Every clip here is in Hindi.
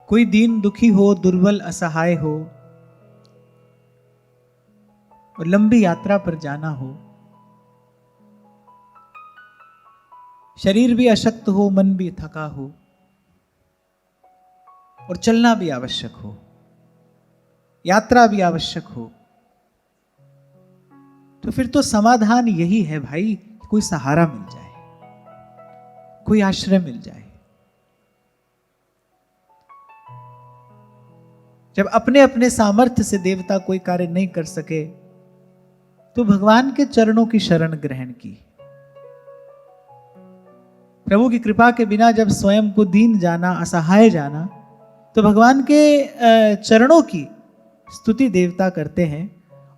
कोई दीन दुखी हो, दुर्बल असहाय हो और लंबी यात्रा पर जाना हो, शरीर भी अशक्त हो, मन भी थका हो और चलना भी आवश्यक हो, यात्रा भी आवश्यक हो, तो फिर तो समाधान यही है भाई, कोई सहारा मिल जाए, कोई आश्रय मिल जाए। जब अपने अपने सामर्थ्य से देवता कोई कार्य नहीं कर सके तो भगवान के चरणों की शरण ग्रहण की। प्रभु की कृपा के बिना जब स्वयं को दीन जाना, असहाय जाना, तो भगवान के चरणों की स्तुति देवता करते हैं।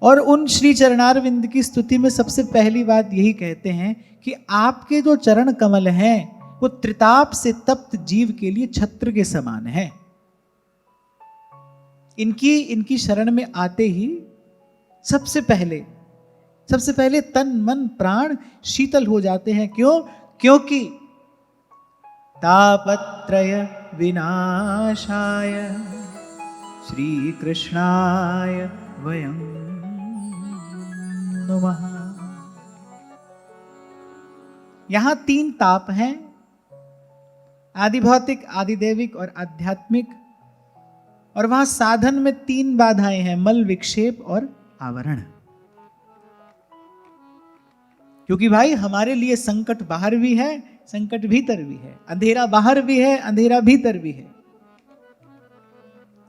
और उन श्री चरणारविंद की स्तुति में सबसे पहली बात यही कहते हैं कि आपके जो चरण कमल हैं वो त्रिताप से तप्त जीव के लिए छत्र के समान है। इनकी शरण में आते ही सबसे पहले तन मन प्राण शीतल हो जाते हैं। क्यों? क्योंकि तापत्रय विनाशाय श्री कृष्णाय वयं नमः। यहां 3 ताप हैं, आदि भौतिक, आदि दैविक और आध्यात्मिक। और वहां साधन में 3 बाधाएं हैं, मल, विक्षेप और आवरण। क्योंकि भाई हमारे लिए संकट बाहर भी है, संकट भीतर भी है, अंधेरा बाहर भी है, अंधेरा भीतर भी है।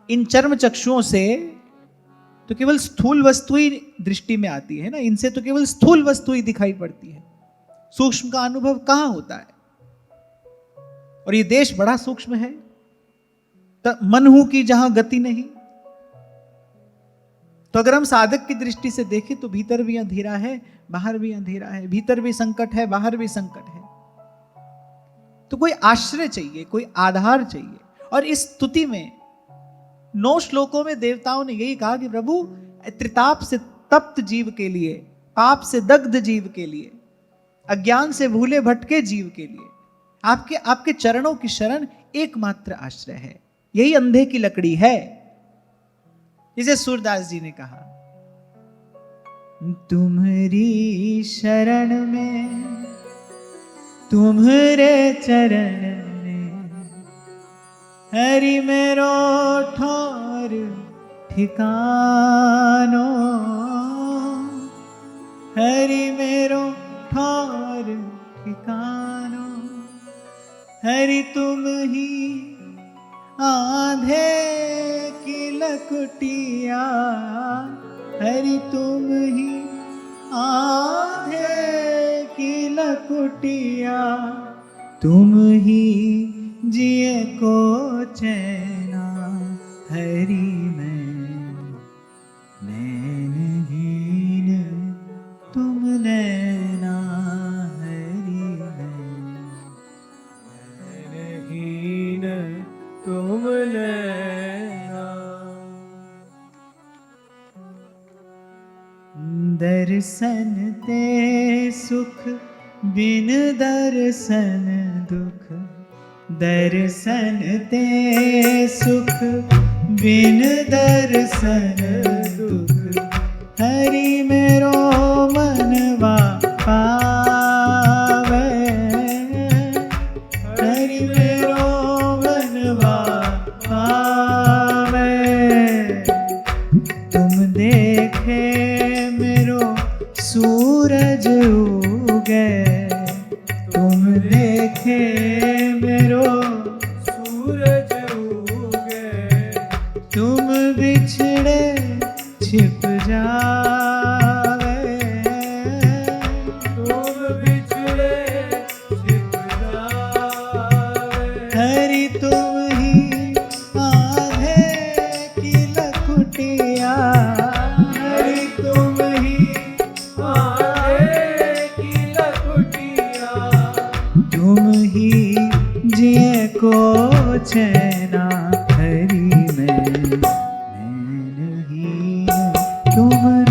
इन चर्म चक्षुओं से तो केवल स्थूल वस्तु ही दृष्टि में आती है ना, इनसे तो केवल स्थूल वस्तु ही दिखाई पड़ती है, सूक्ष्म का अनुभव कहां होता है। और ये देश बड़ा सूक्ष्म है, तो मन हूं की जहां गति नहीं। तो अगर हम साधक की दृष्टि से देखें तो भीतर भी अंधेरा है, बाहर भी अंधेरा है, भीतर भी संकट है, बाहर भी संकट है। तो कोई आश्रय चाहिए, कोई आधार चाहिए। और इस स्तुति में 9 श्लोकों में देवताओं ने यही कहा कि प्रभु त्रिताप से तप्त जीव के लिए, पाप से दग्ध जीव के लिए, अज्ञान से भूले भटके जीव के लिए आपके चरणों की शरण एकमात्र आश्रय है। यही अंधे की लकड़ी है। जिसे सूरदास जी ने कहा, तुम्हारी शरण में, तुम्हारे चरण में, हरि मेरो ठौर ठिकानो, हरि मेरो ठौर ठिकानो, हरि तुम ही आंधे की लकुटिया, हरि तुम ही आंधे की लकुटिया, तुम ही जिए को चैना, हरि नैनहीन तुम नैना, हरि नैनहीन तुम नैना। दर्शन ते सुख बिन दर्शन दुख, दर्शन ते सुख बिन दर्शन दुख, हरि मेरो मनवा पावे, हरि मेरो मनवा पावे। तुम देखे मेरो सूरज उगे, तुम देखे मेरो सूरज उगे, तुम बिछड़े छिप जावे, तुम बिछड़े छिप जावे, हरि तुम ही आंधे की लकुटिया, हरि तुम ही आंधे की लकुटिया, तुम ही जिए को चैना, हरि में नैनहीन तुम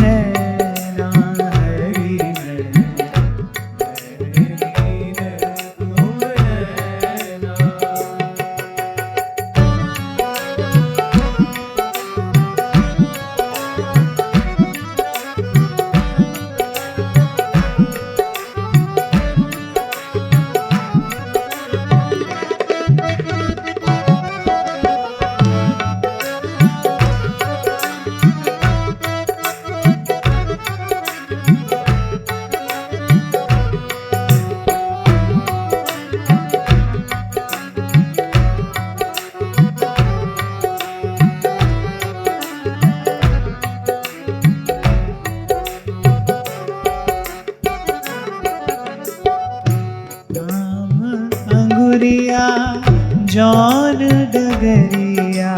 जौन डगरिया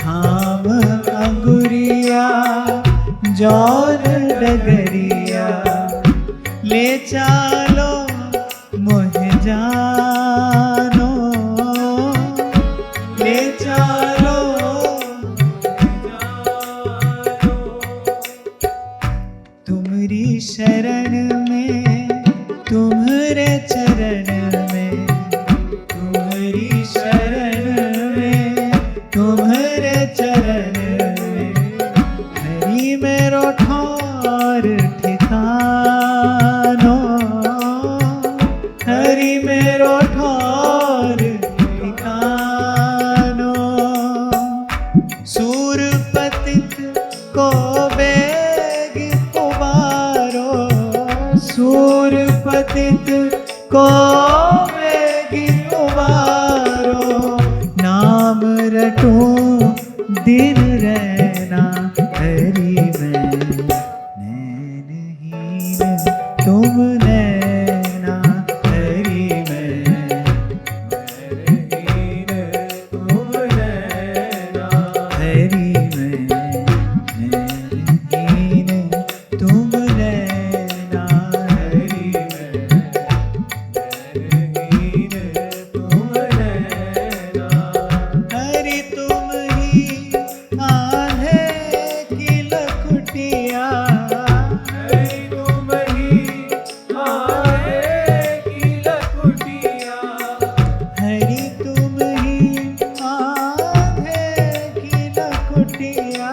थाम अंगुरिया, जौन डगरिया ले चालो मोहे जानो, ले चालो तुम्हारी शरण में, तुम्हारे चरण में, तुम्हारी शरण में, तुम्हारे चरण में, हरि मेरो ठौर ठिकानो, हरि मेरो ठौर ठिकानो। सूर पतित को बेग उबारो, सूर पतित को बेग उबारो, नाम रटूं दिन रहना हरि में, नैनहीन तुम नैना हरि में, नैनहीन तुम नैना हरि में, नैनहीन तुम नैना हरि में, नैनहीन तुम नैना। हरि तुम ही आंधे की लकुटिया, हरि तुम ही आंधे की लकुटिया, हरि तुम ही आंधे की लकुटिया,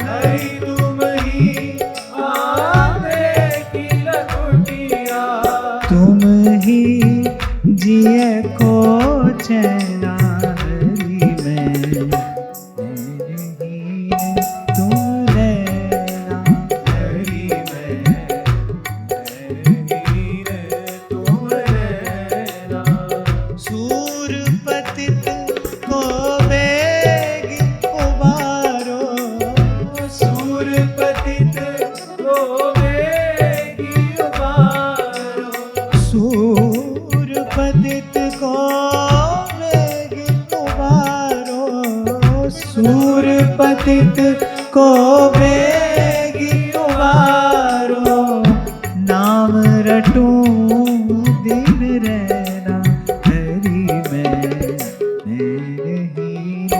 हरि तुम ही आंधे की लकुटिया, तुम ही जिए को चैना हरि में, नैनहीन तुम नैना हरि में, नैनहीन तुम नैना। सूर पतित को बेग उबारो, सूर पतित को बेग उबारो, सूर पतित को बेग उबारो, सूर पतित को बेग उबारो, नाम रटूं दिन रहना हरि में, नैनहीन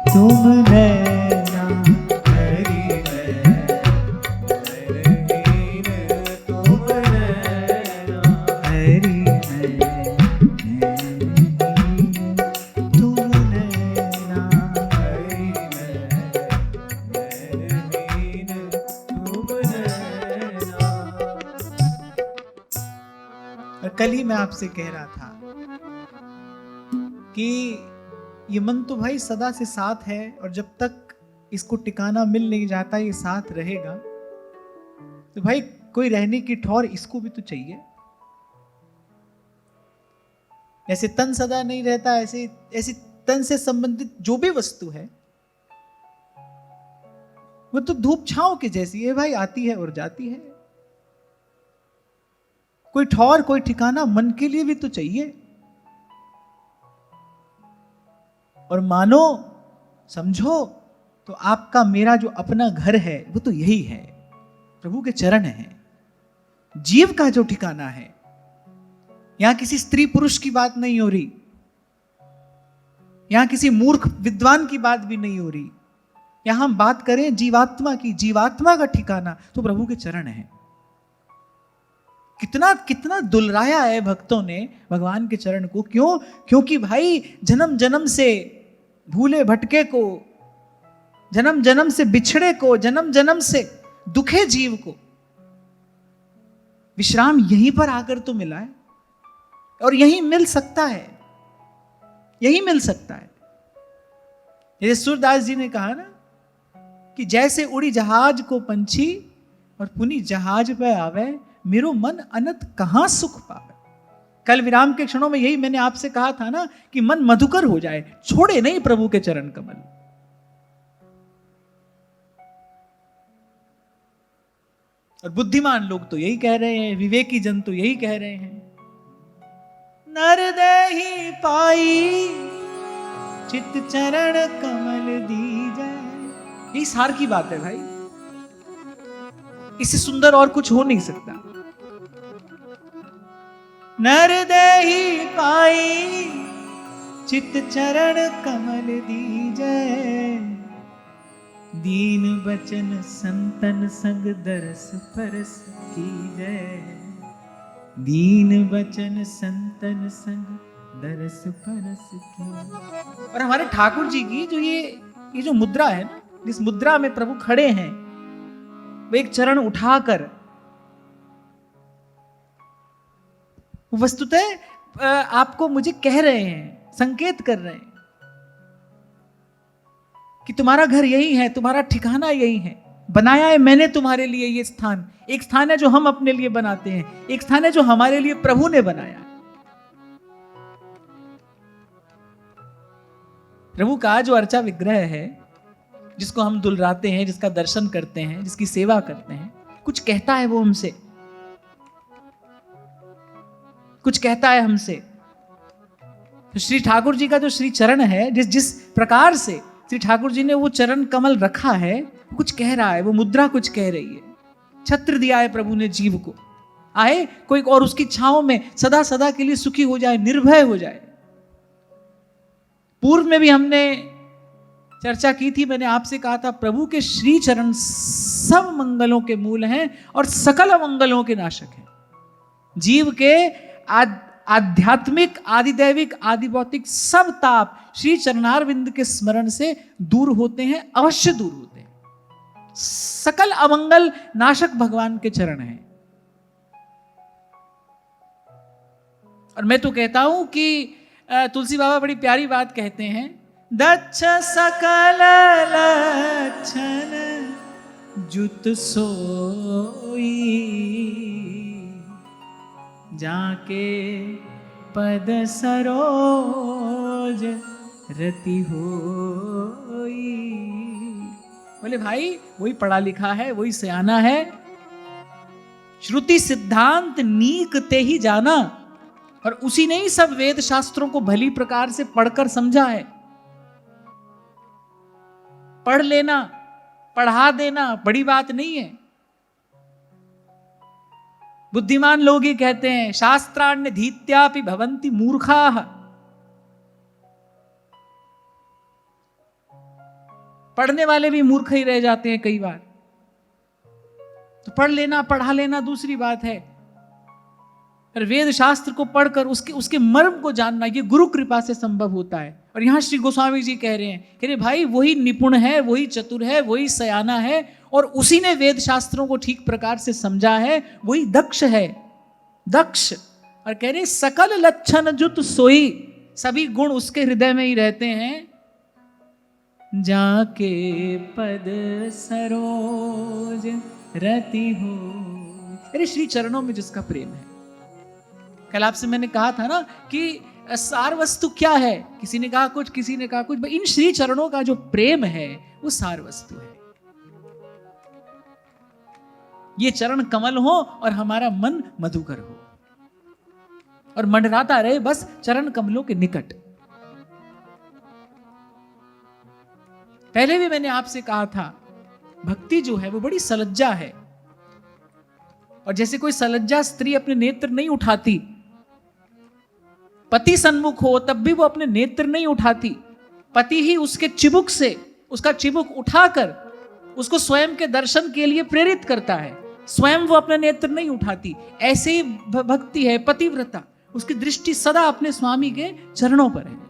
तुम नैना हरि में, नैनहीन तुम नैना हरि में, नैनहीन तुम नैना हरि में, नैनहीन तुम नैना। और कल ही मैं आपसे कह रहा था कि ये मन तो भाई सदा से साथ है, और जब तक इसको टिकाना मिल नहीं जाता ये साथ रहेगा, तो भाई कोई रहने की ठौर इसको भी तो चाहिए। ऐसे तन सदा नहीं रहता, ऐसे ऐसे तन से संबंधित जो भी वस्तु है वो तो धूप छांव के जैसी है भाई, आती है और जाती है। कोई ठौर कोई ठिकाना मन के लिए भी तो चाहिए। और मानो समझो तो आपका मेरा जो अपना घर है वो तो यही है, प्रभु के चरण है, जीव का जो ठिकाना है। यहां किसी स्त्री पुरुष की बात नहीं हो रही, यहां किसी मूर्ख विद्वान की बात भी नहीं हो रही, यहां हम बात करें जीवात्मा की। जीवात्मा का ठिकाना तो प्रभु के चरण है। कितना कितना दुलराया है भक्तों ने भगवान के चरण को। क्यों? क्योंकि भाई जन्म जन्म से भूले भटके को, जन्म जन्म से बिछड़े को, जन्म जन्म से दुखे जीव को विश्राम यहीं पर आकर तो मिला है, और यहीं मिल सकता है, यहीं मिल सकता है। जैसे सूरदास जी ने कहा ना कि जैसे उड़ी जहाज को पंछी और पुनी जहाज पे आवे, मेरो मन अनंत कहां सुख पावे। कल विराम के क्षणों में यही मैंने आपसे कहा था ना कि मन मधुकर हो जाए, छोड़े नहीं प्रभु के चरण कमल। और बुद्धिमान लोग तो यही कह रहे हैं, विवेकी जन तो यही कह रहे हैं, नर देहि पाई चित चरण कमल दीजै। यही सार की बात है भाई, इससे सुंदर और कुछ हो नहीं सकता। नर देहि पाई चित चरण कमल दीजै, दीन बचन संतन संग दरस परस कीजै। दीन बचन संतन संग दरस परस कीजै। और हमारे ठाकुर जी की जो ये जो मुद्रा है ना, जिस मुद्रा में प्रभु खड़े हैं, वो एक चरण उठाकर वस्तुतः आपको मुझे कह रहे हैं, संकेत कर रहे हैं कि तुम्हारा घर यही है, तुम्हारा ठिकाना यही है, बनाया है मैंने तुम्हारे लिए ये स्थान। एक स्थान है जो हम अपने लिए बनाते हैं, एक स्थान है जो हमारे लिए प्रभु ने बनाया है। प्रभु का जो अर्चा विग्रह है, जिसको हम दुलराते हैं, जिसका दर्शन करते हैं, जिसकी सेवा करते हैं, कुछ कहता है वो हमसे, कुछ कहता है हमसे। तो श्री ठाकुर जी का जो श्री चरण है, जिस प्रकार से श्री ठाकुर जी ने वो चरण कमल रखा है, कुछ कह रहा है, वो मुद्रा कुछ कह रही है। छत्र दिया है प्रभु ने जीव को, आए कोई और उसकी छांव में सदा सदा के लिए सुखी हो जाए, निर्भय हो जाए। पूर्व में भी हमने चर्चा की थी, मैंने आपसे कहा था प्रभु के श्री चरण सब मंगलों के मूल हैं और सकल अमंगलों के नाशक हैं। जीव के आध्यात्मिक, आदिदैविक, आदिभौतिक सब ताप श्री चरणारविंद के स्मरण से दूर होते हैं, अवश्य दूर होते हैं। सकल अमंगल नाशक भगवान के चरण हैं। और मैं तो कहता हूं कि तुलसी बाबा बड़ी प्यारी बात कहते हैं, दच्छ सकल लक्षण जुत सोई, जाके पद सरोज रति होई। बोले भाई वही पढ़ा लिखा है, वही सयाना है, श्रुति सिद्धांत नीक ते ही जाना, और उसी ने ही सब वेद शास्त्रों को भली प्रकार से पढ़कर समझा है। पढ़ लेना, पढ़ा देना बड़ी बात नहीं है। बुद्धिमान लोग ही कहते हैं शास्त्राण्य धीत्यापि भवन्ति मूर्खाः। पढ़ने वाले भी मूर्ख ही रह जाते हैं कई बार। तो पढ़ लेना, पढ़ा लेना दूसरी बात है, पर वेद शास्त्र को पढ़कर उसके मर्म को जानना ये गुरु कृपा से संभव होता है। और यहां श्री गोस्वामी जी कह रहे हैं कि भाई वही निपुण है, वही चतुर है, वही सयाना है, और उसी ने वेद शास्त्रों को ठीक प्रकार से समझा है, वही दक्ष है, दक्ष। और कह रहे सकल लक्षण जुत सोई, सभी गुण उसके हृदय में ही रहते हैं। जाके पद सरोज रति हो, अरे श्री चरणों में जिसका प्रेम है। कल आपसे मैंने कहा था ना कि सार वस्तु क्या है, किसी ने कहा कुछ, किसी ने कहा कुछ। इन श्री चरणों का जो प्रेम है वो सार वस्तु है। ये चरण कमल हो और हमारा मन मधुकर हो और मंडराता रहे बस चरण कमलों के निकट। पहले भी मैंने आपसे कहा था, भक्ति जो है वो बड़ी सलज्जा है, और जैसे कोई सलज्जा स्त्री अपने नेत्र नहीं उठाती, पति सन्मुख हो तब भी वो अपने नेत्र नहीं उठाती, पति ही उसके चिबुक से उसका चिबुक उठाकर उसको स्वयं के दर्शन के लिए प्रेरित करता है, स्वयं वो अपने नेत्र नहीं उठाती। ऐसे ही भक्ति है, पतिव्रता, उसकी दृष्टि सदा अपने स्वामी के चरणों पर है।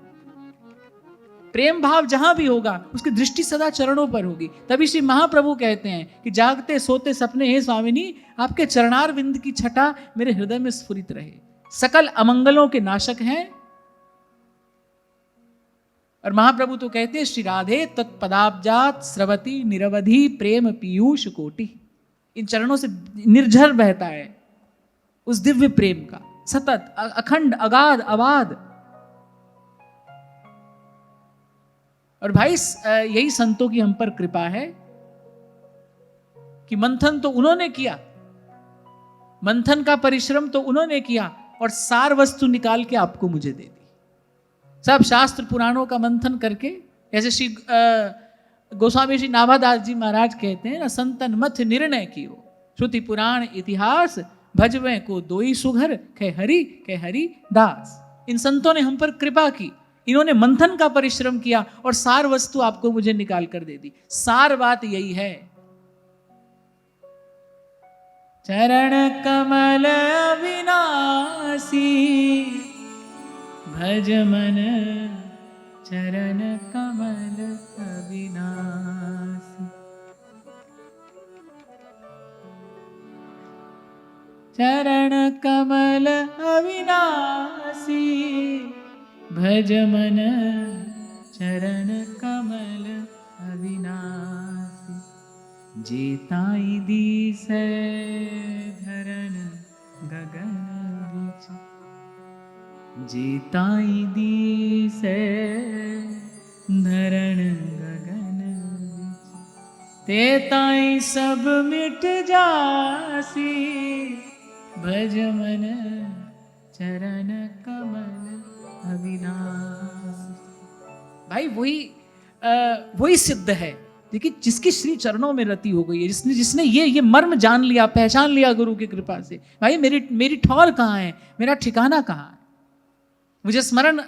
प्रेम भाव जहां भी होगा उसकी दृष्टि सदा चरणों पर होगी। तभी श्री महाप्रभु कहते हैं कि जागते सोते सपने हे स्वामिनी, आपके चरणार विंद की छटा मेरे हृदय में स्फुरित रहे। सकल अमंगलों के नाशक हैं। और महाप्रभु तो कहते हैं श्री राधे तत्पदाब्जात स्रवती निरवधि प्रेम पीयूष कोटि। इन चरणों से निर्झर बहता है उस दिव्य प्रेम का सतत, अखंड, अगाध, अबाध। और भाई यही संतों की हम पर कृपा है कि मंथन तो उन्होंने किया, मंथन का परिश्रम तो उन्होंने किया, और सार वस्तु निकाल के आपको मुझे दे दी। सब शास्त्र पुराणों का मंथन करके, जैसे श्री गोस्वामी श्री नाभादास जी महाराज कहते हैं ना, संतन मथ निर्णय की हो, श्रुति पुराण इतिहास भजवे को दोई सुघर, खे हरि दास। इन संतों ने हम पर कृपा की, इन्होंने मंथन का परिश्रम किया और सार वस्तु आपको मुझे निकाल कर दे दी। सार बात यही है, चरण कमल अविनाशी, भज मन चरण कमल अविनाशी। चरण कमल अविनाशी, भज मन चरण कमल अविनाशी। जेताई दिस धरन गगन बीच, जेताई दिस धरन गगन बीच, तेताई सब मिट जासी, भज मन चरण कमल अविनाश। भाई वही सिद्ध है, देखिए, जिसकी श्री चरणों में रति हो गई है, जिसने ये मर्म जान लिया, पहचान लिया गुरु की कृपा से। भाई मेरी ठौर कहाँ है, मेरा ठिकाना कहाँ है। मुझे स्मरण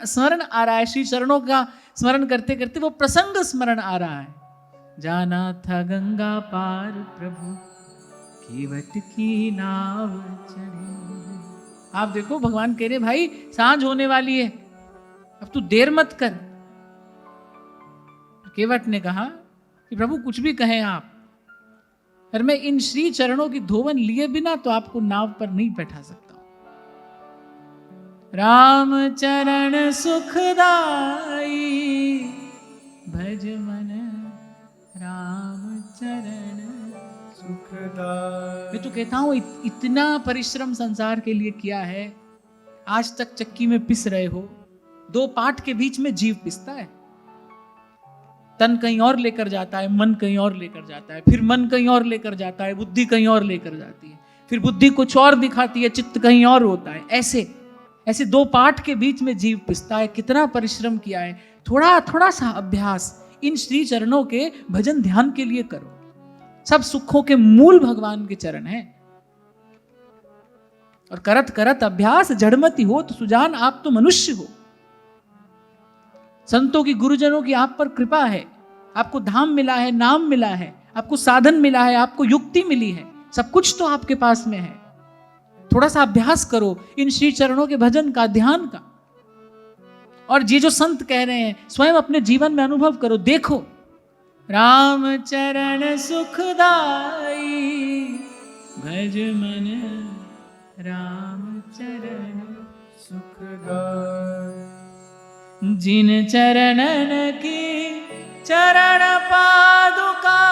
आ रहा है, श्री चरणों का स्मरण करते करते वो प्रसंग स्मरण आ रहा है। जाना था गंगा पार प्रभु, केवट की नाव चढ़ी। आप देखो, भगवान कह रहे भाई सांझ होने वाली है, अब तू देर मत कर। केवट ने कहा कि प्रभु कुछ भी कहें आप, पर मैं इन श्री चरणों की धोवन लिए बिना तो आपको नाव पर नहीं बैठा सकता। राम चरण सुखदाई, भज मन राम चरण सुखदाई। मैं तो कहता हूं, इतना परिश्रम संसार के लिए किया है, आज तक चक्की में पिस रहे हो। दो पाठ के बीच में जीव पिसता है, तन कहीं और लेकर जाता है, मन कहीं और लेकर जाता है, फिर मन कहीं और लेकर जाता है, बुद्धि कहीं और लेकर जाती है, फिर बुद्धि कुछ और दिखाती है, चित्त कहीं और होता है। ऐसे दो पाठ के बीच में जीव पिसता है। कितना परिश्रम किया है। थोड़ा सा अभ्यास इन श्री चरणों के भजन ध्यान के लिए करो। सब सुखों के मूल भगवान के चरण हैं। और करत करत अभ्यास जड़मति हो तो सुजान, आप तो मनुष्य हो। संतों की, गुरुजनों की आप पर कृपा है, आपको धाम मिला है, नाम मिला है, आपको साधन मिला है, आपको युक्ति मिली है, सब कुछ तो आपके पास में है। थोड़ा सा अभ्यास करो इन श्री चरणों के भजन का, ध्यान का। और ये जो संत कह रहे हैं स्वयं अपने जीवन में अनुभव करो, देखो। राम चरण सुखदाई, भज मन राम चरण सुखदाई। जिन चरणन की चरण पादुका,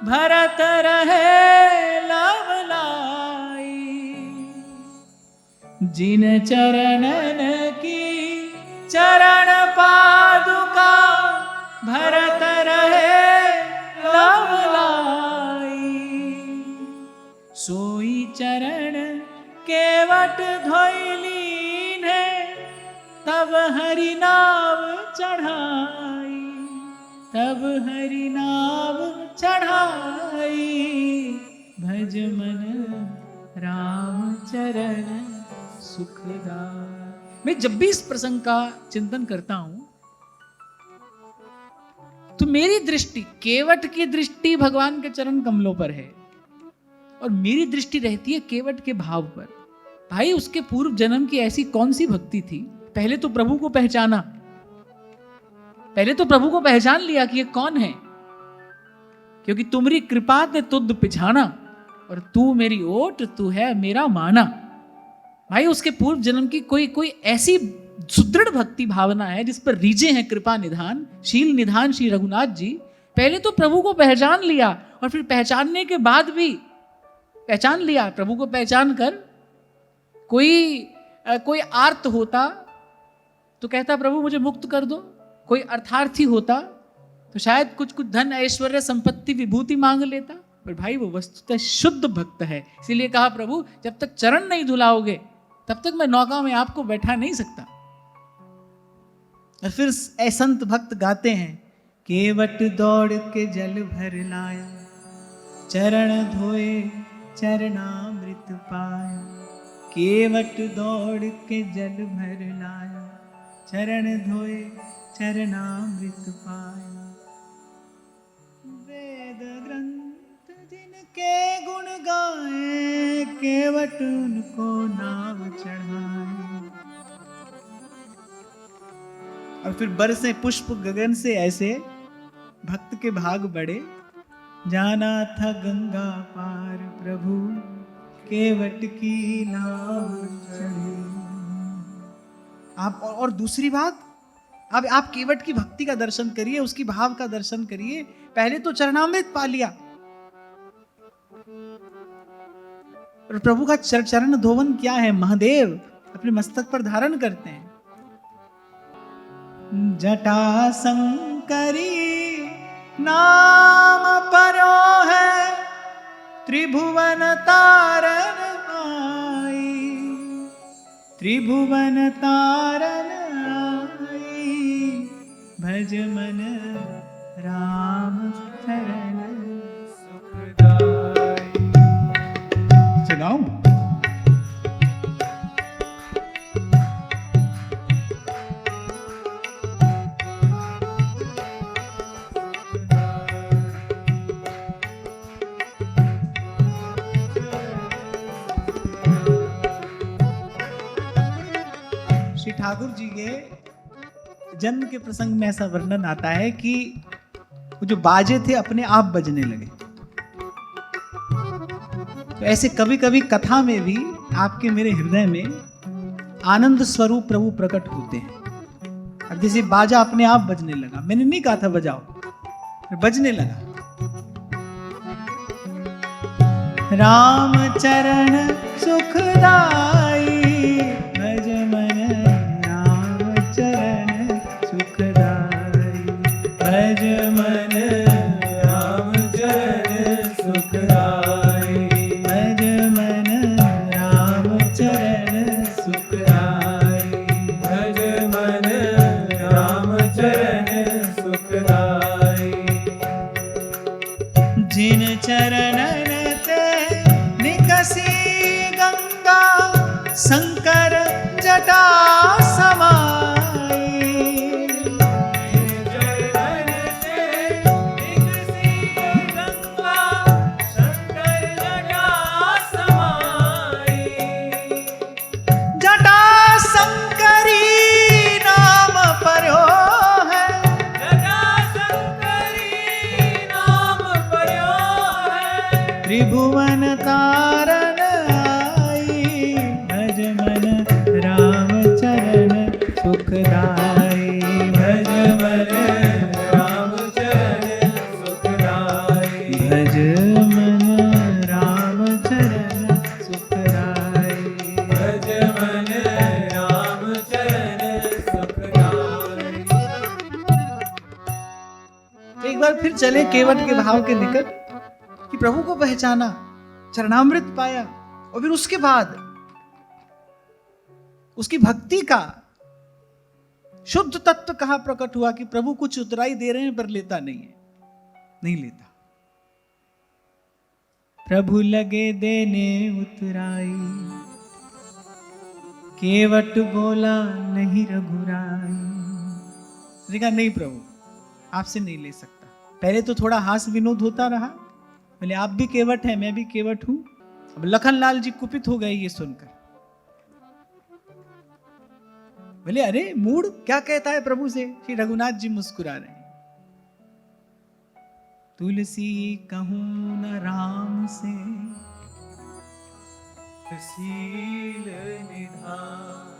भरत रहे लवलाई। जिन चरणन की चरण पादुका, भरत रहे लवलाई। सोई चरण केवट धोइलीन है, तब हरि नाव चढ़ाई, तब हरि नाव चढ़ाई। भज मन राम चरण सुखदाई। मैं जब भी इस प्रसंग का चिंतन करता हूं तो मेरी दृष्टि, केवट की दृष्टि भगवान के चरण कमलों पर है और मेरी दृष्टि रहती है केवट के भाव पर। भाई, उसके पूर्व जन्म की ऐसी कौन सी भक्ति थी? पहले तो प्रभु को पहचाना, पहले तो प्रभु को पहचान लिया कि ये कौन है, क्योंकि तुम्हारी कृपा ने तुद पिछाना और तू मेरी ओट, तू है मेरा माना। भाई, उसके पूर्व जन्म की कोई ऐसी सुदृढ़ भक्ति भावना है जिस पर रीझे हैं कृपा निधान, शील निधान श्री रघुनाथ जी। पहले तो प्रभु को पहचान लिया और फिर पहचानने के बाद भी पहचान लिया, प्रभु को पहचान कर कोई आर्त होता तो कहता प्रभु मुझे मुक्त कर दो, कोई अर्थार्थी होता तो शायद कुछ धन ऐश्वर्य संपत्ति विभूति मांग लेता। पर भाई वो वस्तुतः शुद्ध भक्त है, इसीलिए कहा प्रभु जब तक चरण नहीं धुलाओगे तब तक मैं नौका में आपको बैठा नहीं सकता। और फिर ऐ संत भक्त गाते हैं, केवट दौड़ के जल भर लाया, चरण धोए चरणामृत पाया। केवट दौड़ के जल भर लाया, चरण धोए चरणामृत पाया। वेद ग्रंथ जिनके गुण गाए, केवट उनको नाव चढ़ाए। और फिर बरसे पुष्प गगन से ऐसे, भक्त के भाग बढ़े। जाना था गंगा पार प्रभु, केवट की नाव चढ़े। आप और दूसरी बात, अब आप केवट की भक्ति का दर्शन करिए, उसकी भाव का दर्शन करिए। पहले तो चरणामृत पा लिया, और प्रभु का चरण धोवन क्या है, महादेव अपने मस्तक पर धारण करते हैं। जटा शंकरी नाम परो है, त्रिभुवन तारन आई। त्रिभुवन तारन आई, भज मन राम चरण सुखदाई। सुनाऊं? श्री ठाकुर जी के जन्म के प्रसंग में ऐसा वर्णन आता है कि वो जो बाजे थे अपने आप बजने लगे। तो ऐसे कभी कभी कथा में भी आपके मेरे हृदय में आनंद स्वरूप प्रभु प्रकट होते हैं। अब जैसे बाजा अपने आप बजने लगा, मैंने नहीं कहा था बजाओ, बजने लगा। राम चरण सुखदाई, भज मन राम चरण सुखदाई। भज मन राम चरण सुखदाई। भज मन राम चरण सुखदाई। भज मन राम चरण सुखदाई। जिन चरणन निकसी गंगा, शंकर जटा समाई। चरण से निकसी गंगा, शंकर जटा समाई। जटा शंकरी नाम परो है, जटा शंकरी नाम परो है। त्रिभुवन तारन आई, भज मन राम चरण सुखदाई। भज मन राम चरण सुखदाई। भज मन राम चरण सुखदाई। भज मन राम चरण सुखदाई। एक बार फिर चले केवट के भाव के निकट, कि प्रभु को पहचाना, चरणामृत पाया, और फिर उसके बाद उसकी भक्ति का शुद्ध तत्व कहां प्रकट हुआ कि प्रभु कुछ उतराई दे रहे हैं पर लेता नहीं है, नहीं लेता। प्रभु लगे देने उतराई, केवट बोला नहीं रघुराई। कहा नहीं प्रभु, आपसे नहीं ले सकता। पहले तो थोड़ा हास विनोद होता रहा, बोले आप भी केवट हैं, मैं भी केवट हूं। अब लखनलाल जी कुपित हो गए ये सुनकर, बोले अरे मूड क्या कहता है प्रभु से। श्री रघुनाथ जी मुस्कुरा रहे हैं। तुलसी कहूं न राम से, शील निधान।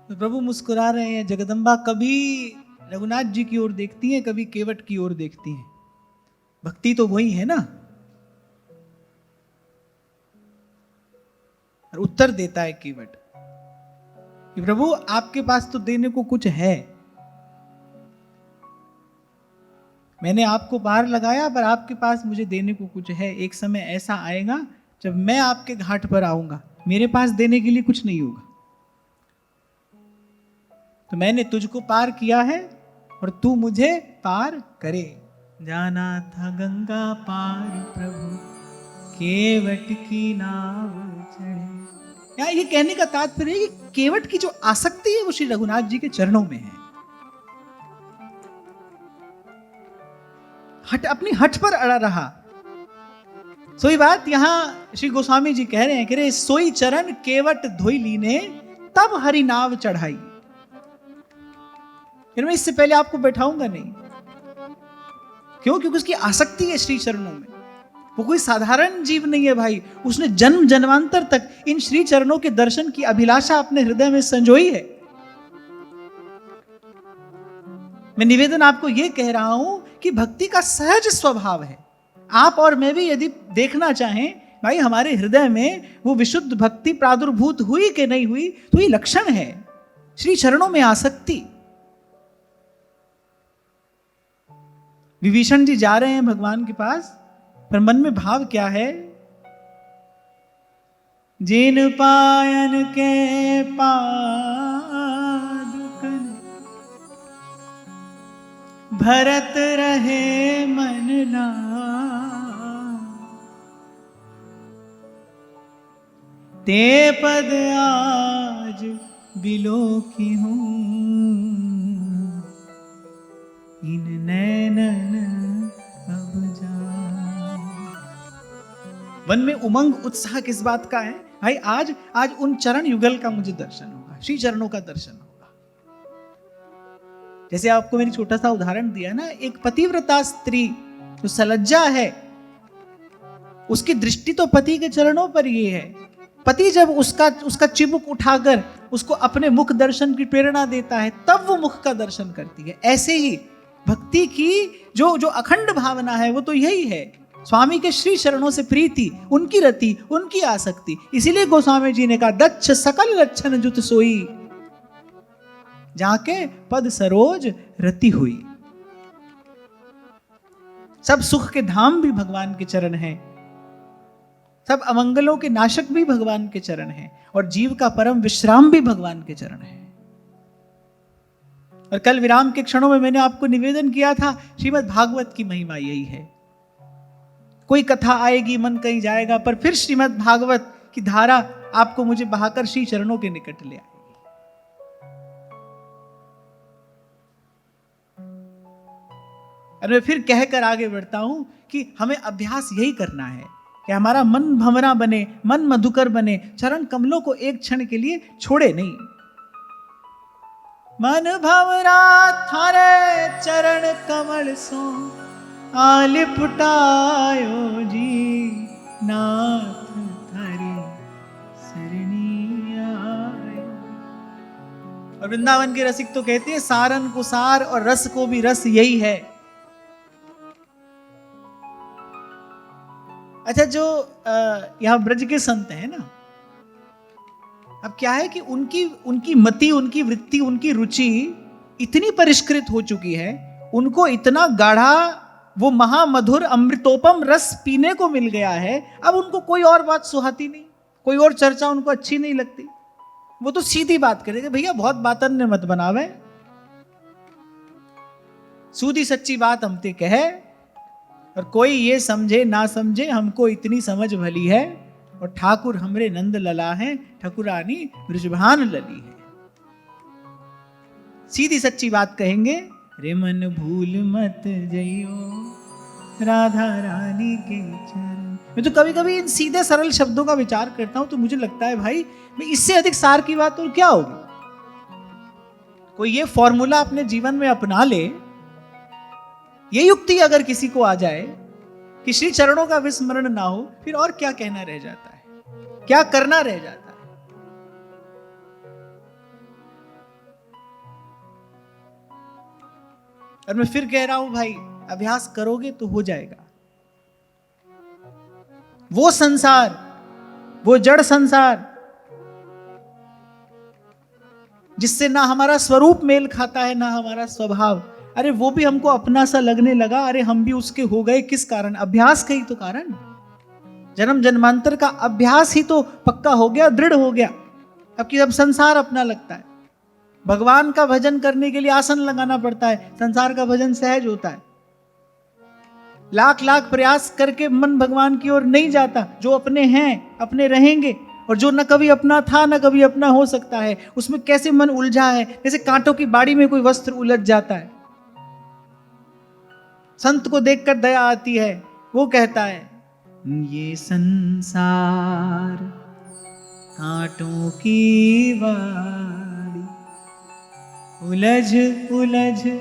तो प्रभु मुस्कुरा रहे हैं। जगदम्बा कभी रघुनाथ जी की ओर देखती हैं, कभी केवट की ओर देखती हैं। भक्ति तो वही है ना। और उत्तर देता है केवट कि प्रभु आपके पास तो देने को कुछ है, मैंने आपको पार लगाया, पर आपके पास मुझे देने को कुछ है। एक समय ऐसा आएगा जब मैं आपके घाट पर आऊंगा, मेरे पास देने के लिए कुछ नहीं होगा। तो मैंने तुझको पार किया है और तू मुझे पार करे। जाना था गंगा पार प्रभु केवट की नाव चढ़े। यहाँ ये कहने का तात्पर्य है कि केवट की जो आसक्ति है वो श्री रघुनाथ जी के चरणों में है। अपनी हठ पर अड़ा रहा। सोई बात यहां श्री गोस्वामी जी कह रहे हैं कि रे सोई चरण केवट धोई लीने तब हरि नाव चढ़ाई। फिर मैं इससे पहले आपको बैठाऊंगा नहीं। क्यों? क्योंकि उसकी आसक्ति है श्री चरणों में। वो कोई साधारण जीव नहीं है भाई। उसने जन्म जन्मांतर तक इन श्री चरणों के दर्शन की अभिलाषा अपने हृदय में संजोई है। मैं निवेदन आपको यह कह रहा हूं कि भक्ति का सहज स्वभाव है। आप और मैं भी यदि देखना चाहें भाई हमारे हृदय में वो विशुद्ध भक्ति प्रादुर्भूत हुई कि नहीं हुई, तो ये लक्षण है श्री चरणों में आसक्ति। विभीषण जी जा रहे हैं भगवान के पास, पर मन में भाव क्या है? जिन पायन के पादुकन भरत रहे मन लाग, ते पद आज बिलोकी हूँ इन नैनन अब जा। वन में उमंग उत्साह किस बात का है भाई? आज उन चरण युगल का मुझे दर्शन होगा, श्री चरणों का दर्शन होगा। जैसे आपको मैंने छोटा सा उदाहरण दिया ना, एक पतिव्रता स्त्री जो सलज्जा है, उसकी दृष्टि तो पति के चरणों पर ये है। पति जब उसका चिबुक उठाकर उसको अपने मुख दर्शन की प्रेरणा देता है, तब वो मुख का दर्शन करती है। ऐसे ही भक्ति की जो अखंड भावना है वो तो यही है, स्वामी के श्री चरणों से प्रीति, उनकी रति, उनकी आसक्ति। इसीलिए गोस्वामी जी ने कहा दच्छ सकल लक्षण जुत सोई, जाके पद सरोज रति हुई। सब सुख के धाम भी भगवान के चरण हैं, सब अमंगलों के नाशक भी भगवान के चरण हैं, और जीव का परम विश्राम भी भगवान के चरण है। और कल विराम के क्षणों में मैंने आपको निवेदन किया था, श्रीमद् भागवत की महिमा यही है। कोई कथा आएगी मन कहीं जाएगा, पर फिर श्रीमद् भागवत की धारा आपको मुझे बहाकर श्री चरणों के निकट ले आएगी। और मैं फिर कहकर आगे बढ़ता हूं कि हमें अभ्यास यही करना है कि हमारा मन भंवरा बने, मन मधुकर बने, चरण कमलों को एक क्षण के लिए छोड़े नहीं। मन भंवरा थारे चरण कमल सो आलिपटायो जी, नाथ थारी सरनी आयो। और वृंदावन के रसिक तो कहते हैं सारन को सार और रस को भी रस यही है। अच्छा, जो यहां ब्रज के संत हैं ना, अब क्या है कि उनकी मति, उनकी वृत्ति, उनकी रुचि इतनी परिष्कृत हो चुकी है, उनको इतना गाढ़ा वो महामधुर अमृतोपम रस पीने को मिल गया है, अब उनको कोई और बात सुहाती नहीं, कोई और चर्चा उनको अच्छी नहीं लगती। वो तो सीधी बात करेंगे, भैया बहुत बातन ने मत बनावे, सूदी सच्ची बात हमते कहे, और कोई ये समझे ना समझे, हमको इतनी समझ भली है, और ठाकुर हमरे नंद लला है, ठकुरानी ब्रजभान लली है। सीधी सच्ची बात कहेंगे, रे मन भूल मत जइयो राधा रानी के चरण। मैं तो कभी कभी इन सीधे सरल शब्दों का विचार करता हूं तो मुझे लगता है भाई मैं इससे अधिक सार की बात और क्या होगी। कोई ये फॉर्मूला अपने जीवन में अपना ले, ये युक्ति अगर किसी को आ जाए कि श्री चरणों का विस्मरण ना हो, फिर और क्या कहना रह जाता है, क्या करना रह जाता है। और मैं फिर कह रहा हूं भाई, अभ्यास करोगे तो हो जाएगा। वो संसार, वो जड़ संसार जिससे ना हमारा स्वरूप मेल खाता है ना हमारा स्वभाव, अरे वो भी हमको अपना सा लगने लगा। अरे हम भी उसके हो गए, किस कारण? अभ्यास का ही तो कारण। जन्म जन्मांतर का अभ्यास ही तो पक्का हो गया, दृढ़ हो गया। अब कि अब संसार अपना लगता है। भगवान का भजन करने के लिए आसन लगाना पड़ता है, संसार का भजन सहज होता है। लाख लाख प्रयास करके मन भगवान की ओर नहीं जाता। जो अपने हैं अपने रहेंगे, और जो न कभी अपना था न कभी अपना हो सकता है, उसमें कैसे मन उलझा है, जैसे कांटों की बाड़ी में कोई वस्त्र उलझ जाता है। संत को देखकर दया आती है, वो कहता है ये संसार कांटों की बाड़ी, उलझ उलझ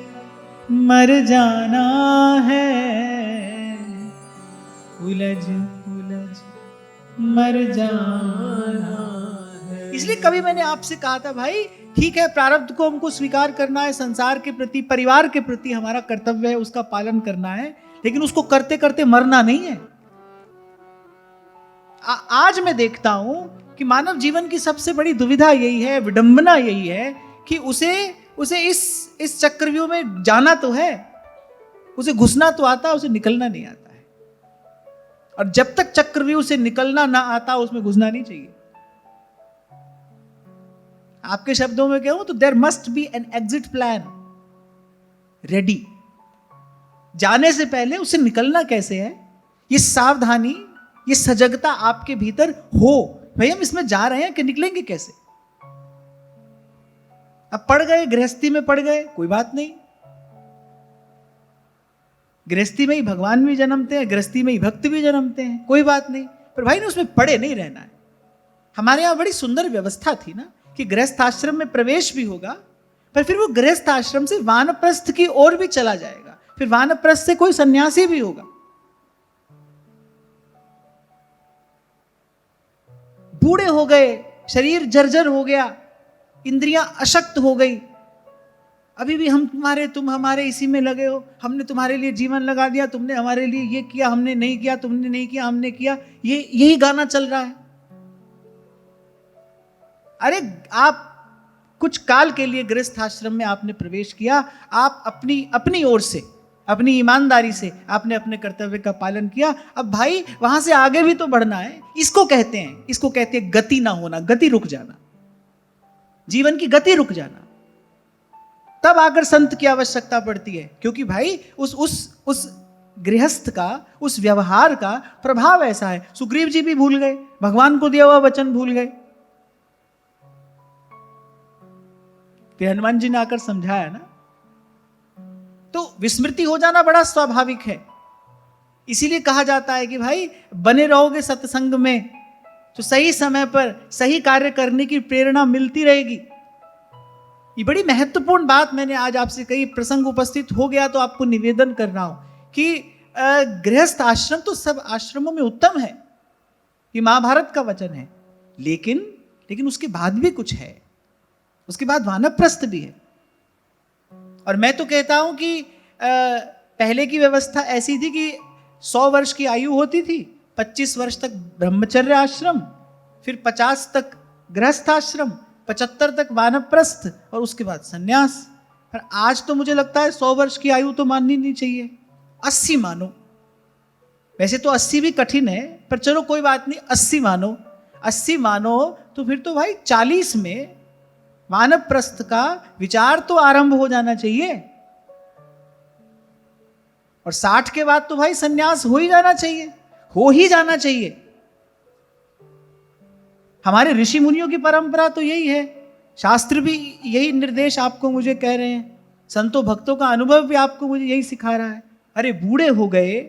मर जाना है, उलझ उलझ मर जाना है। इसलिए कभी मैंने आपसे कहा था भाई, ठीक है प्रारब्ध को हमको स्वीकार करना है, संसार के प्रति परिवार के प्रति हमारा कर्तव्य है, उसका पालन करना है, लेकिन उसको करते करते मरना नहीं है। आज मैं देखता हूं कि मानव जीवन की सबसे बड़ी दुविधा यही है, विडंबना यही है कि उसे इस चक्रव्यूह में जाना तो है, उसे घुसना तो आता है, उसे निकलना नहीं आता है। और जब तक चक्रव्यूह से निकलना ना आता उसमें घुसना नहीं चाहिए। आपके शब्दों में कहूं तो there must be an exit plan ready. जाने से पहले उससे निकलना कैसे है, ये सावधानी, ये सजगता आपके भीतर हो, भाई हम इसमें जा रहे हैं कि निकलेंगे कैसे। अब पड़ गए, गृहस्थी में पड़ गए, कोई बात नहीं, गृहस्थी में ही भगवान भी जन्मते हैं, गृहस्थी में ही भक्त भी जन्मते हैं, कोई बात नहीं, पर भाई ने उसमें पड़े नहीं रहना है। हमारे यहां बड़ी सुंदर व्यवस्था थी ना कि गृहस्थ आश्रम में प्रवेश भी होगा, पर फिर वो गृहस्थ आश्रम से वानप्रस्थ की ओर भी चला जाएगा, फिर वानप्रस्थ से कोई सन्यासी भी होगा। बूढ़े हो गए, शरीर जर्जर हो गया, इंद्रियां अशक्त हो गई, अभी भी हम तुम्हारे तुम हमारे इसी में लगे हो, हमने तुम्हारे लिए जीवन लगा दिया, तुमने हमारे लिए ये किया, हमने नहीं किया, तुमने नहीं किया, हमने किया, यही गाना चल रहा है। अरे आप कुछ काल के लिए गृहस्थ आश्रम में आपने प्रवेश किया, आप अपनी ओर से, अपनी ईमानदारी से आपने अपने कर्तव्य का पालन किया। अब भाई वहां से आगे भी तो बढ़ना है। इसको कहते हैं गति ना होना, गति रुक जाना, जीवन की गति रुक जाना। तब आकर संत की आवश्यकता पड़ती है, क्योंकि भाई उस गृहस्थ का, उस व्यवहार का प्रभाव ऐसा है। सुग्रीव जी भी भूल गए, भगवान को दिया हुआ वचन भूल गए, फिर हनुमान जी ने आकर समझाया ना। तो विस्मृति हो जाना बड़ा स्वाभाविक है। इसीलिए कहा जाता है कि भाई बने रहोगे सत्संग में तो सही समय पर सही कार्य करने की प्रेरणा मिलती रहेगी। ये बड़ी महत्वपूर्ण बात मैंने आज आपसे कही, प्रसंग उपस्थित हो गया तो आपको निवेदन कर रहा हूं कि गृहस्थ आश्रम तो सब आश्रमों में उत्तम है, ये महाभारत का वचन है, लेकिन उसके बाद भी कुछ है, उसके बाद वानप्रस्थ भी है। और मैं तो कहता हूं कि पहले की व्यवस्था ऐसी थी कि 100 वर्ष की आयु होती थी, 25 वर्ष तक ब्रह्मचर्य आश्रम, फिर 50 तक गृहस्थ आश्रम, 75 तक वानप्रस्थ और उसके बाद सन्यास। पर आज तो मुझे लगता है 100 वर्ष की आयु तो माननी नहीं चाहिए, 80 मानो। वैसे तो 80 भी कठिन है, पर चलो कोई बात नहीं, 80 मानो। 80 मानो तो फिर तो भाई 40 में वानप्रस्थ का विचार तो आरंभ हो जाना चाहिए, और 60 के बाद तो भाई सन्यास हो ही जाना चाहिए। हमारे ऋषि मुनियों की परंपरा तो यही है, शास्त्र भी यही निर्देश आपको मुझे कह रहे हैं, संतों भक्तों का अनुभव भी आपको मुझे यही सिखा रहा है। अरे बूढ़े हो गए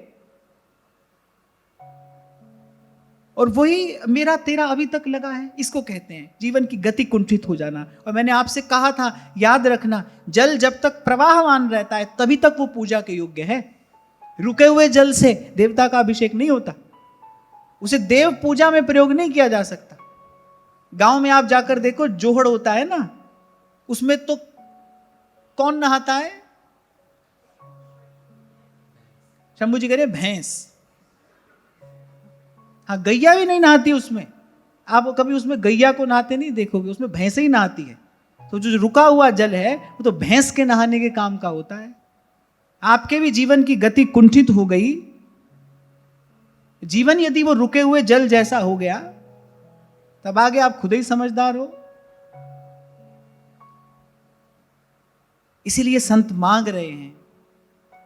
और वही मेरा तेरा अभी तक लगा है, इसको कहते हैं जीवन की गति कुंठित हो जाना। और मैंने आपसे कहा था, याद रखना, जल जब तक प्रवाहमान रहता है तभी तक वो पूजा के योग्य है। रुके हुए जल से देवता का अभिषेक नहीं होता, उसे देव पूजा में प्रयोग नहीं किया जा सकता। गांव में आप जाकर देखो, जोहड़ होता है ना, उसमें तो कौन नहाता है? शंभू जी कह रहे भैंस। हाँ, गैया भी नहीं नहाती उसमें। आप कभी उसमें गैया को नहाते नहीं देखोगे, उसमें भैंस ही नहाती है। तो जो रुका हुआ जल है वो तो भैंस के नहाने के काम का होता है। आपके भी जीवन की गति कुंठित हो गई, जीवन यदि वो रुके हुए जल जैसा हो गया, तब आगे आप खुद ही समझदार हो। इसीलिए संत मांग रहे हैं,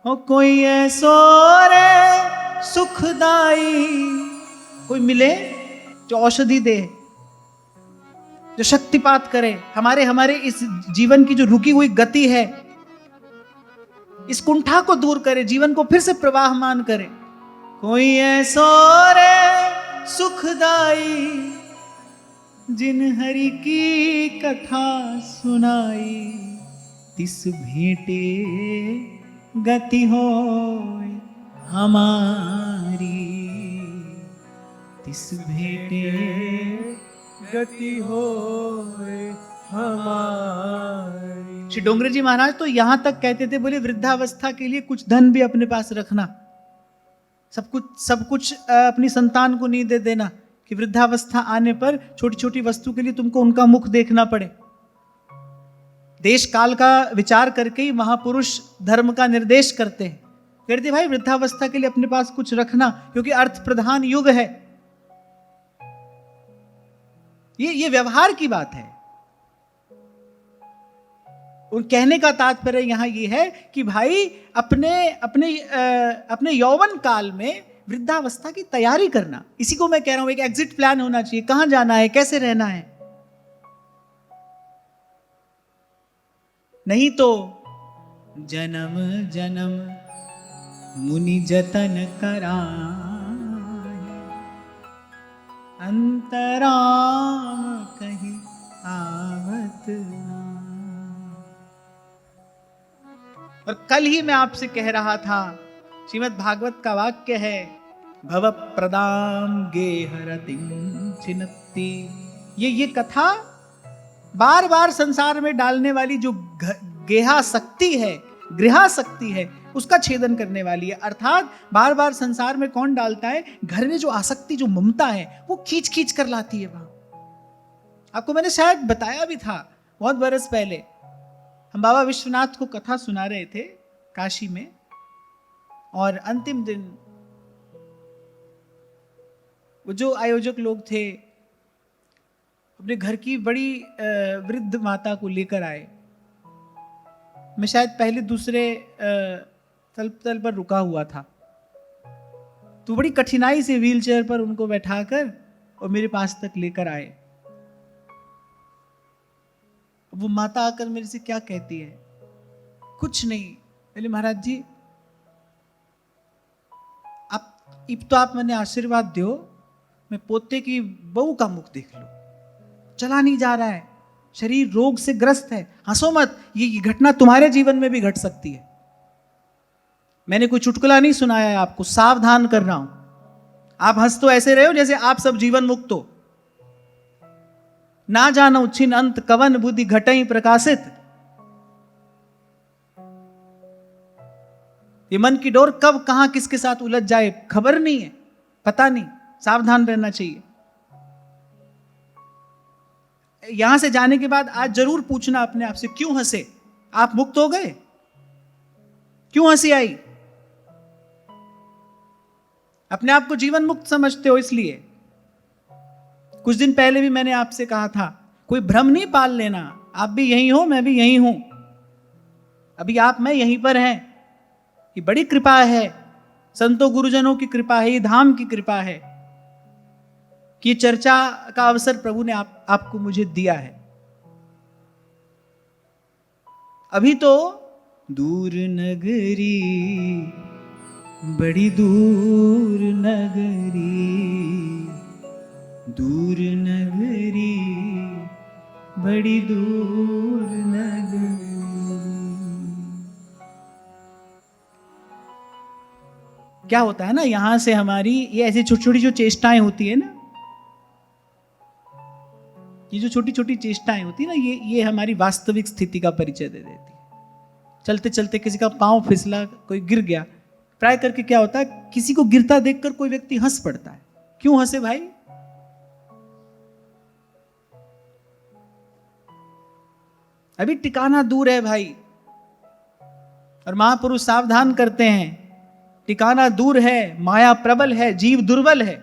हो कोई ऐसो रे सुखदाई, कोई मिले जो औषधि दे, जो शक्तिपात करे, हमारे इस जीवन की जो रुकी हुई गति है, इस कुंठा को दूर करे, जीवन को फिर से प्रवाहमान करे। कोई ऐसो रे सुखदाई, जिन हरि की कथा सुनाई, तिस भेंटे गति होय हमारी, तिस भेंटे गति होय हमारी। श्री डोंगरे जी महाराज तो यहां तक कहते थे, बोले वृद्धावस्था के लिए कुछ धन भी अपने पास रखना, सब कुछ अपनी संतान को नहीं दे देना कि वृद्धावस्था आने पर छोटी छोटी वस्तु के लिए तुमको उनका मुख देखना पड़े। देश काल का विचार करके ही महापुरुष धर्म का निर्देश करते हैं। कहते भाई वृद्धावस्था के लिए अपने पास कुछ रखना, क्योंकि अर्थ प्रधान युग है। ये व्यवहार की बात है। उन कहने का तात्पर्य यहां ये है कि भाई अपने यौवन काल में वृद्धावस्था की तैयारी करना, इसी को मैं कह रहा हूं। एक एग्जिट प्लान होना चाहिए, कहां जाना है, कैसे रहना है। नहीं तो जन्म जन्म मुनि जतन कराए, अंतराम कहीं आवत ना। और कल ही मैं आपसे कह रहा था, श्रीमद् भागवत का वाक्य है, भव प्रदाम गेहरतिं छिनत्ति। ये कथा बार बार संसार में डालने वाली जो गेहा शक्ति है, गृहा शक्ति है, उसका छेदन करने वाली है। अर्थात बार बार संसार में कौन डालता है, घर में जो आसक्ति, जो ममता है, वो खींच खींच कर लाती है वहां। आपको मैंने शायद बताया भी था बहुत बरस पहले, हम बाबा विश्वनाथ को कथा सुना रहे थे काशी में, और अंतिम दिन वो जो आयोजक लोग थे अपने घर की बड़ी वृद्ध माता को लेकर आए। मैं शायद पहले दूसरे तल पर रुका हुआ था, तो बड़ी कठिनाई से व्हील चेयर पर उनको बैठाकर और मेरे पास तक लेकर आए। वो माता आकर मेरे से क्या कहती है, कुछ नहीं। बोले महाराज जी आप मैंने आशीर्वाद दो, मैं पोते की बहू का मुख देख लूं, चला नहीं जा रहा है, शरीर रोग से ग्रस्त है, हंसो मत, ये घटना तुम्हारे जीवन में भी घट सकती है। मैंने कोई चुटकुला नहीं सुनाया है आपको, सावधान कर रहा हूं। आप हंस तो ऐसे रहे हो जैसे आप सब जीवन मुक्त हो। ना जानो छिन अंत कवन बुद्धि घटई प्रकाशित। ये मन की डोर कब कहां किसके साथ उलझ जाए खबर नहीं है, पता नहीं, सावधान रहना चाहिए। यहां से जाने के बाद आज जरूर पूछना अपने आप से, क्यों हंसे? आप मुक्त हो गए? क्यों हंसी आई? अपने आप को जीवन मुक्त समझते हो इसलिए। कुछ दिन पहले भी मैंने आपसे कहा था, कोई भ्रम नहीं पाल लेना, आप भी यहीं हो, मैं भी यहीं हूं, अभी आप मैं यहीं पर हैं। ये बड़ी कृपा है, संतों गुरुजनों की कृपा है, ये धाम की कृपा है कि चर्चा का अवसर प्रभु ने आपको मुझे दिया है। अभी तो दूर नगरी, बड़ी दूर नगरी, दूर नगरी, बड़ी दूर नगरी। क्या होता है ना, यहां से हमारी ये ऐसी छोटी छोटी जो चेष्टाएं होती है ना, ये जो छोटी छोटी चेष्टाएं होती है ना, ये हमारी वास्तविक स्थिति का परिचय दे देती है। चलते चलते किसी का पांव फिसला, कोई गिर गया, प्राय करके क्या होता है, किसी को गिरता देखकर कोई व्यक्ति हंस पड़ता है। क्यों हंसे भाई? अभी टिकाना दूर है भाई, और महापुरुष सावधान करते हैं, टिकाना दूर है, माया प्रबल है, जीव दुर्बल है।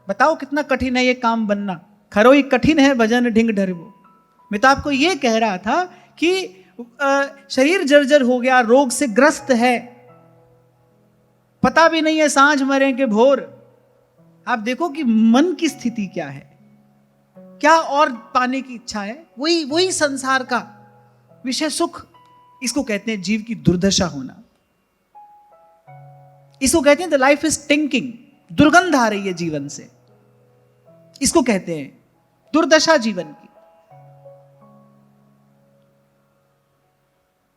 बताओ कितना कठिन है ये काम बनना। खरोई कठिन है भजन ढिंग ढरबो। मैं तो आपको ये कह रहा था कि शरीर जर्जर हो गया, रोग से ग्रस्त है, पता भी नहीं है सांझ मरे के भोर। आप देखो कि मन की स्थिति क्या है, क्या और पाने की इच्छा है, वही संसार का विषय सुख। इसको कहते हैं जीव की दुर्दशा होना। इसको कहते हैं द लाइफ इज टिंकिंग, दुर्गंध आ रही है जीवन से। इसको कहते हैं दुर्दशा जीवन की।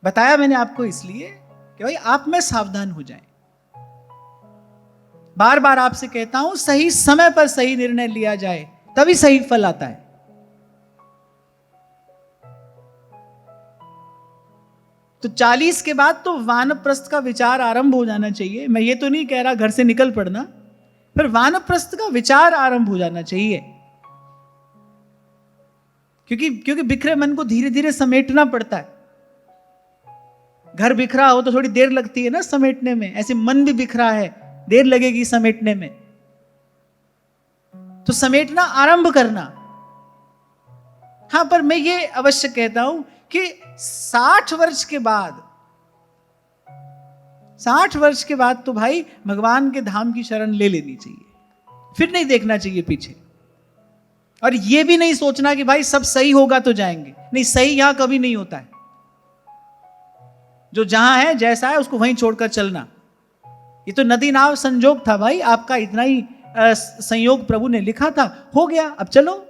बताया मैंने आपको इसलिए कि भाई आप में सावधान हो जाएं। बार बार आपसे कहता हूं, सही समय पर सही निर्णय लिया जाए तभी सही फल आता है। तो 40 के बाद तो वानप्रस्थ का विचार आरंभ हो जाना चाहिए। मैं ये तो नहीं कह रहा घर से निकल पड़ना, पर वानप्रस्थ का विचार आरंभ हो जाना चाहिए। क्योंकि बिखरे मन को धीरे धीरे समेटना पड़ता है। घर बिखरा हो तो थोड़ी देर लगती है ना समेटने में, ऐसे मन भी बिखरा है, देर लगेगी समेटने में। तो समेटना आरंभ करना। हां, पर मैं ये अवश्य कहता हूं कि 60 वर्ष के बाद तो भाई भगवान के धाम की शरण ले लेनी चाहिए, फिर नहीं देखना चाहिए पीछे। और यह भी नहीं सोचना कि भाई सब सही होगा तो जाएंगे। नहीं, सही यहां कभी नहीं होता है। जो जहां है जैसा है उसको वहीं छोड़कर चलना। ये तो नदी नाव संजोग था भाई, आपका इतना ही संयोग प्रभु ने लिखा था, हो गया, अब चलो।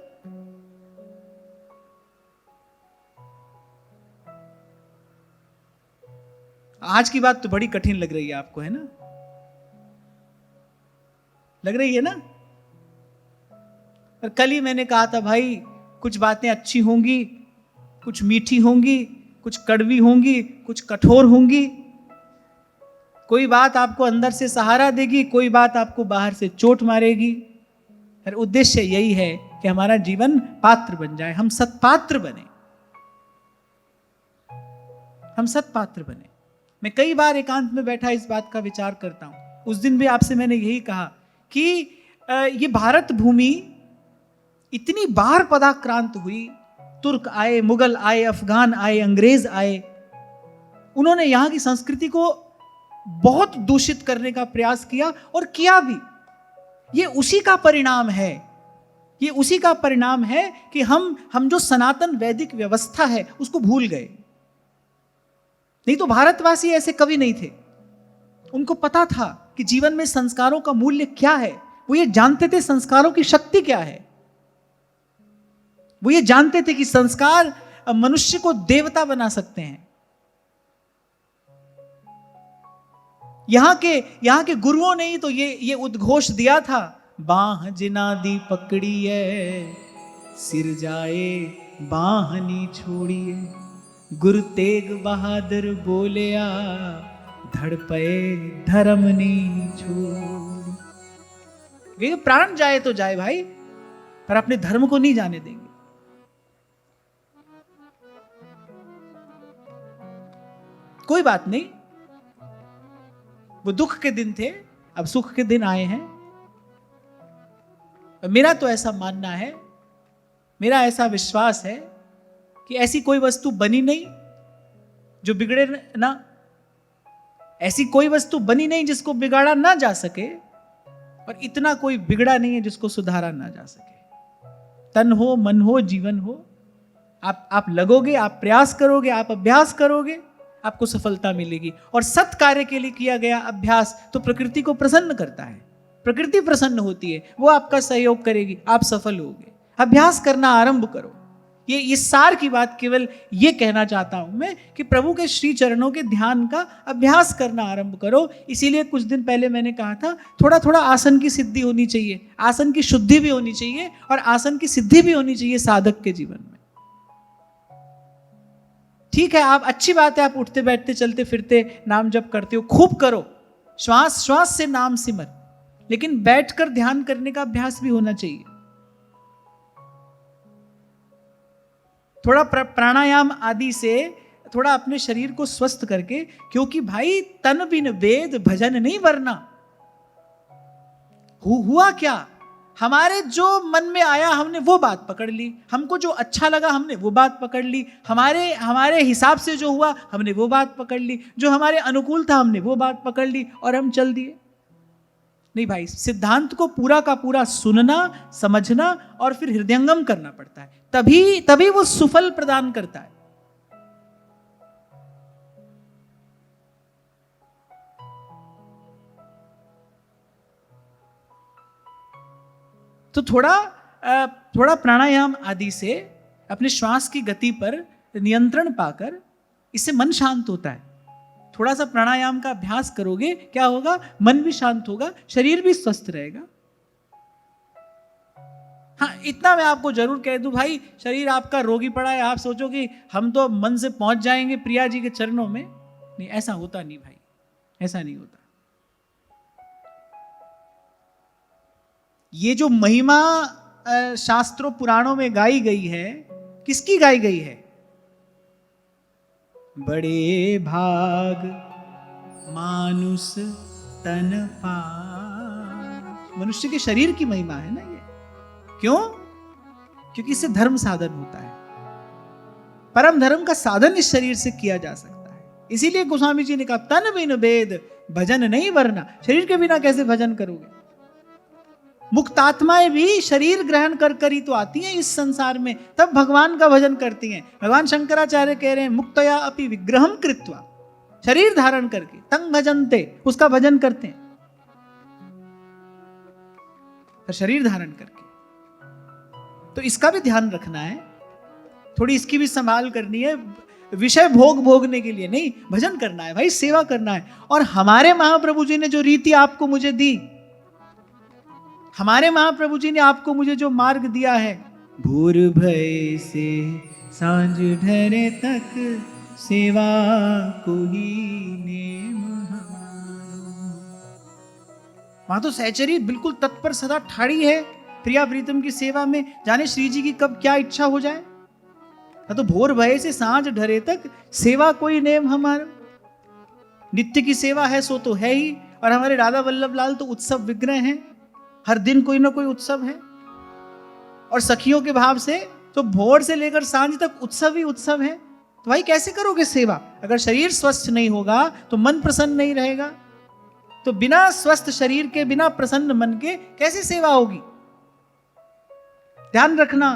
आज की बात तो बड़ी कठिन लग रही है आपको, है ना? लग रही है ना? और कल ही मैंने कहा था भाई, कुछ बातें अच्छी होंगी, कुछ मीठी होंगी, कुछ कड़वी होंगी, कुछ कठोर होंगी। कोई बात आपको अंदर से सहारा देगी, कोई बात आपको बाहर से चोट मारेगी। और उद्देश्य यही है कि हमारा जीवन पात्र बन जाए, हम सत्पात्र बने, हम सत्पात्र बने। मैं कई बार एकांत में बैठा इस बात का विचार करता हूं। उस दिन भी आपसे मैंने यही कहा कि ये भारत भूमि इतनी बार पदाक्रांत हुई। तुर्क आए, मुगल आए, अफगान आए, अंग्रेज आए। उन्होंने यहां की संस्कृति को बहुत दूषित करने का प्रयास किया, और किया भी। ये उसी का परिणाम है, ये उसी का परिणाम है कि हम जो सनातन वैदिक व्यवस्था है उसको भूल गए। नहीं तो भारतवासी ऐसे कभी नहीं थे। उनको पता था कि जीवन में संस्कारों का मूल्य क्या है। वो ये जानते थे संस्कारों की शक्ति क्या है। वो ये जानते थे कि संस्कार मनुष्य को देवता बना सकते हैं। यहां के गुरुओं ने ही तो ये उद्घोष दिया था, बाह जिना दी पकड़िए, सिर जाए बाहनी छोड़िए, गुरु तेग बहादुर बोलिया, धड़ पे धर्म नी छोड़। प्राण जाए तो जाए भाई, पर अपने धर्म को नहीं जाने देंगे। कोई बात नहीं, वो दुख के दिन थे, अब सुख के दिन आए हैं। मेरा तो ऐसा मानना है, मेरा ऐसा विश्वास है कि ऐसी कोई वस्तु बनी नहीं जो बिगड़े ना, ऐसी कोई वस्तु बनी नहीं जिसको बिगाड़ा ना जा सके, और इतना कोई बिगड़ा नहीं है जिसको सुधारा ना जा सके। तन हो, मन हो, जीवन हो, आप लगोगे, आप प्रयास करोगे, आप अभ्यास करोगे, आपको सफलता मिलेगी। और सत् कार्य के लिए किया गया अभ्यास तो प्रकृति को प्रसन्न करता है। प्रकृति प्रसन्न होती है, वो आपका सहयोग करेगी, आप सफल होगे। अभ्यास करना आरंभ करो। ये सार की बात केवल ये कहना चाहता हूं मैं कि प्रभु के श्री चरणों के ध्यान का अभ्यास करना आरंभ करो। इसीलिए कुछ दिन पहले मैंने कहा था, थोड़ा थोड़ा आसन की सिद्धि होनी चाहिए, आसन की शुद्धि भी होनी चाहिए, और आसन की सिद्धि भी होनी चाहिए साधक के जीवन में। ठीक है, आप अच्छी बात है, आप उठते बैठते चलते फिरते नाम जप करते हो, खूब करो, श्वास श्वास से नाम सिमर, लेकिन बैठकर ध्यान करने का अभ्यास भी होना चाहिए। थोड़ा प्राणायाम आदि से थोड़ा अपने शरीर को स्वस्थ करके, क्योंकि भाई तन बिन वेद भजन नहीं वरना। हुआ क्या, हमारे जो मन में आया हमने वो बात पकड़ ली, हमको जो अच्छा लगा हमने वो बात पकड़ ली, हमारे हिसाब से जो हुआ हमने वो बात पकड़ ली, जो हमारे अनुकूल था हमने वो बात पकड़ ली और हम चल दिए। नहीं भाई, सिद्धांत को पूरा का पूरा सुनना, समझना और फिर हृदयंगम करना पड़ता है, तभी वो सुफल प्रदान करता है। तो थोड़ा प्राणायाम आदि से अपने श्वास की गति पर नियंत्रण पाकर इससे मन शांत होता है। थोड़ा सा प्राणायाम का अभ्यास करोगे, क्या होगा, मन भी शांत होगा, शरीर भी स्वस्थ रहेगा। हाँ, इतना मैं आपको जरूर कह दूं भाई, शरीर आपका रोगी पड़ा है, आप सोचो कि हम तो मन से पहुंच जाएंगे प्रिया जी के चरणों में। नहीं, ऐसा होता नहीं भाई, ऐसा नहीं होता। ये जो महिमा शास्त्रों पुराणों में गाई गई है, किसकी गाई गई है? बड़े भाग मानुष तन पाए, मनुष्य के शरीर की महिमा है ना ये। क्यों? क्योंकि इससे धर्म साधन होता है, परम धर्म का साधन इस शरीर से किया जा सकता है। इसीलिए गोस्वामी जी ने कहा तन बिन वेद भजन नहीं वरना। शरीर के बिना कैसे भजन करोगे? मुक्तात्माएं भी शरीर ग्रहण कर ही तो आती हैं इस संसार में, तब भगवान का भजन करती हैं। भगवान शंकराचार्य कह रहे हैं मुक्तया अपि विग्रहम कृत्वा, शरीर धारण करके तंग भजनते, उसका भजन करते हैं, तो शरीर धारण करके। तो इसका भी ध्यान रखना है, थोड़ी इसकी भी संभाल करनी है। विषय भोगने के लिए नहीं, भजन करना है भाई, सेवा करना है। और हमारे महाप्रभु जी ने जो रीति आपको मुझे दी, हमारे महाप्रभु जी ने आपको मुझे जो मार्ग दिया है, भोर भय से सांझ ढरे तक सेवा को ही नेम हमारो। वहां तो सहचरी बिल्कुल तत्पर सदा ठाड़ी है प्रिया प्रीतम की सेवा में, जाने श्री जी की कब क्या इच्छा हो जाए। तो भोर भय से सांझ ढरे तक सेवा कोई नेम हमारा। नित्य की सेवा है सो तो है ही, और हमारे राधा वल्लभ लाल तो उत्सव विग्रह हैं, हर दिन कोई ना कोई उत्सव है। और सखियों के भाव से तो भोर से लेकर सांझ तक उत्सव ही उत्सव है। तो भाई कैसे करोगे सेवा? अगर शरीर स्वस्थ नहीं होगा तो मन प्रसन्न नहीं रहेगा। तो बिना स्वस्थ शरीर के, बिना प्रसन्न मन के कैसे सेवा होगी? ध्यान रखना,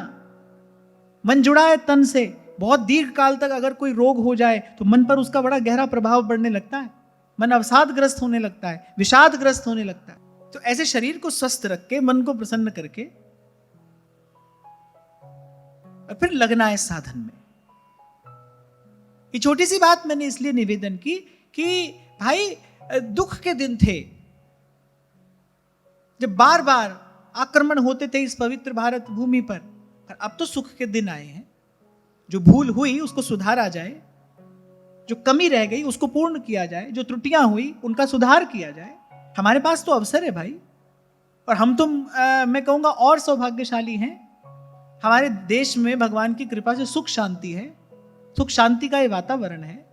मन जुड़ा है तन से। बहुत दीर्घ काल तक अगर कोई रोग हो जाए तो मन पर उसका बड़ा गहरा प्रभाव पड़ने लगता है, मन अवसादग्रस्त होने लगता है, विषादग्रस्त होने लगता है। तो ऐसे शरीर को स्वस्थ रख के, मन को प्रसन्न करके, और फिर लगना है साधन में। ये छोटी सी बात मैंने इसलिए निवेदन की कि भाई दुख के दिन थे जब बार बार आक्रमण होते थे इस पवित्र भारत भूमि पर, अब तो सुख के दिन आए हैं। जो भूल हुई उसको सुधारा जाए, जो कमी रह गई उसको पूर्ण किया जाए, जो त्रुटियां हुई उनका सुधार किया जाए। हमारे पास तो अवसर है भाई, और हम तो मैं कहूंगा और सौभाग्यशाली हैं। हमारे देश में भगवान की कृपा से सुख शांति है, सुख शांति का ये वातावरण है।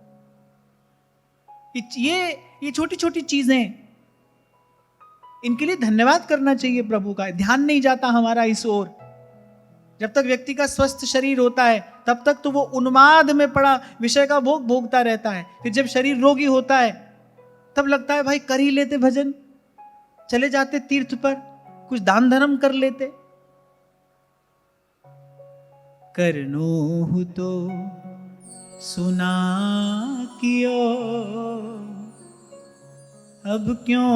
ये छोटी छोटी चीजें, इनके लिए धन्यवाद करना चाहिए प्रभु का। ध्यान नहीं जाता हमारा इस ओर। जब तक व्यक्ति का स्वस्थ शरीर होता है तब तक तो वो उन्माद में पड़ा विषय का भोग भोगता रहता है। फिर जब शरीर रोगी होता है तब लगता है भाई कर ही लेते भजन, चले जाते तीर्थ पर, कुछ दान धर्म कर लेते। करनो तो सुना कियो, अब क्यों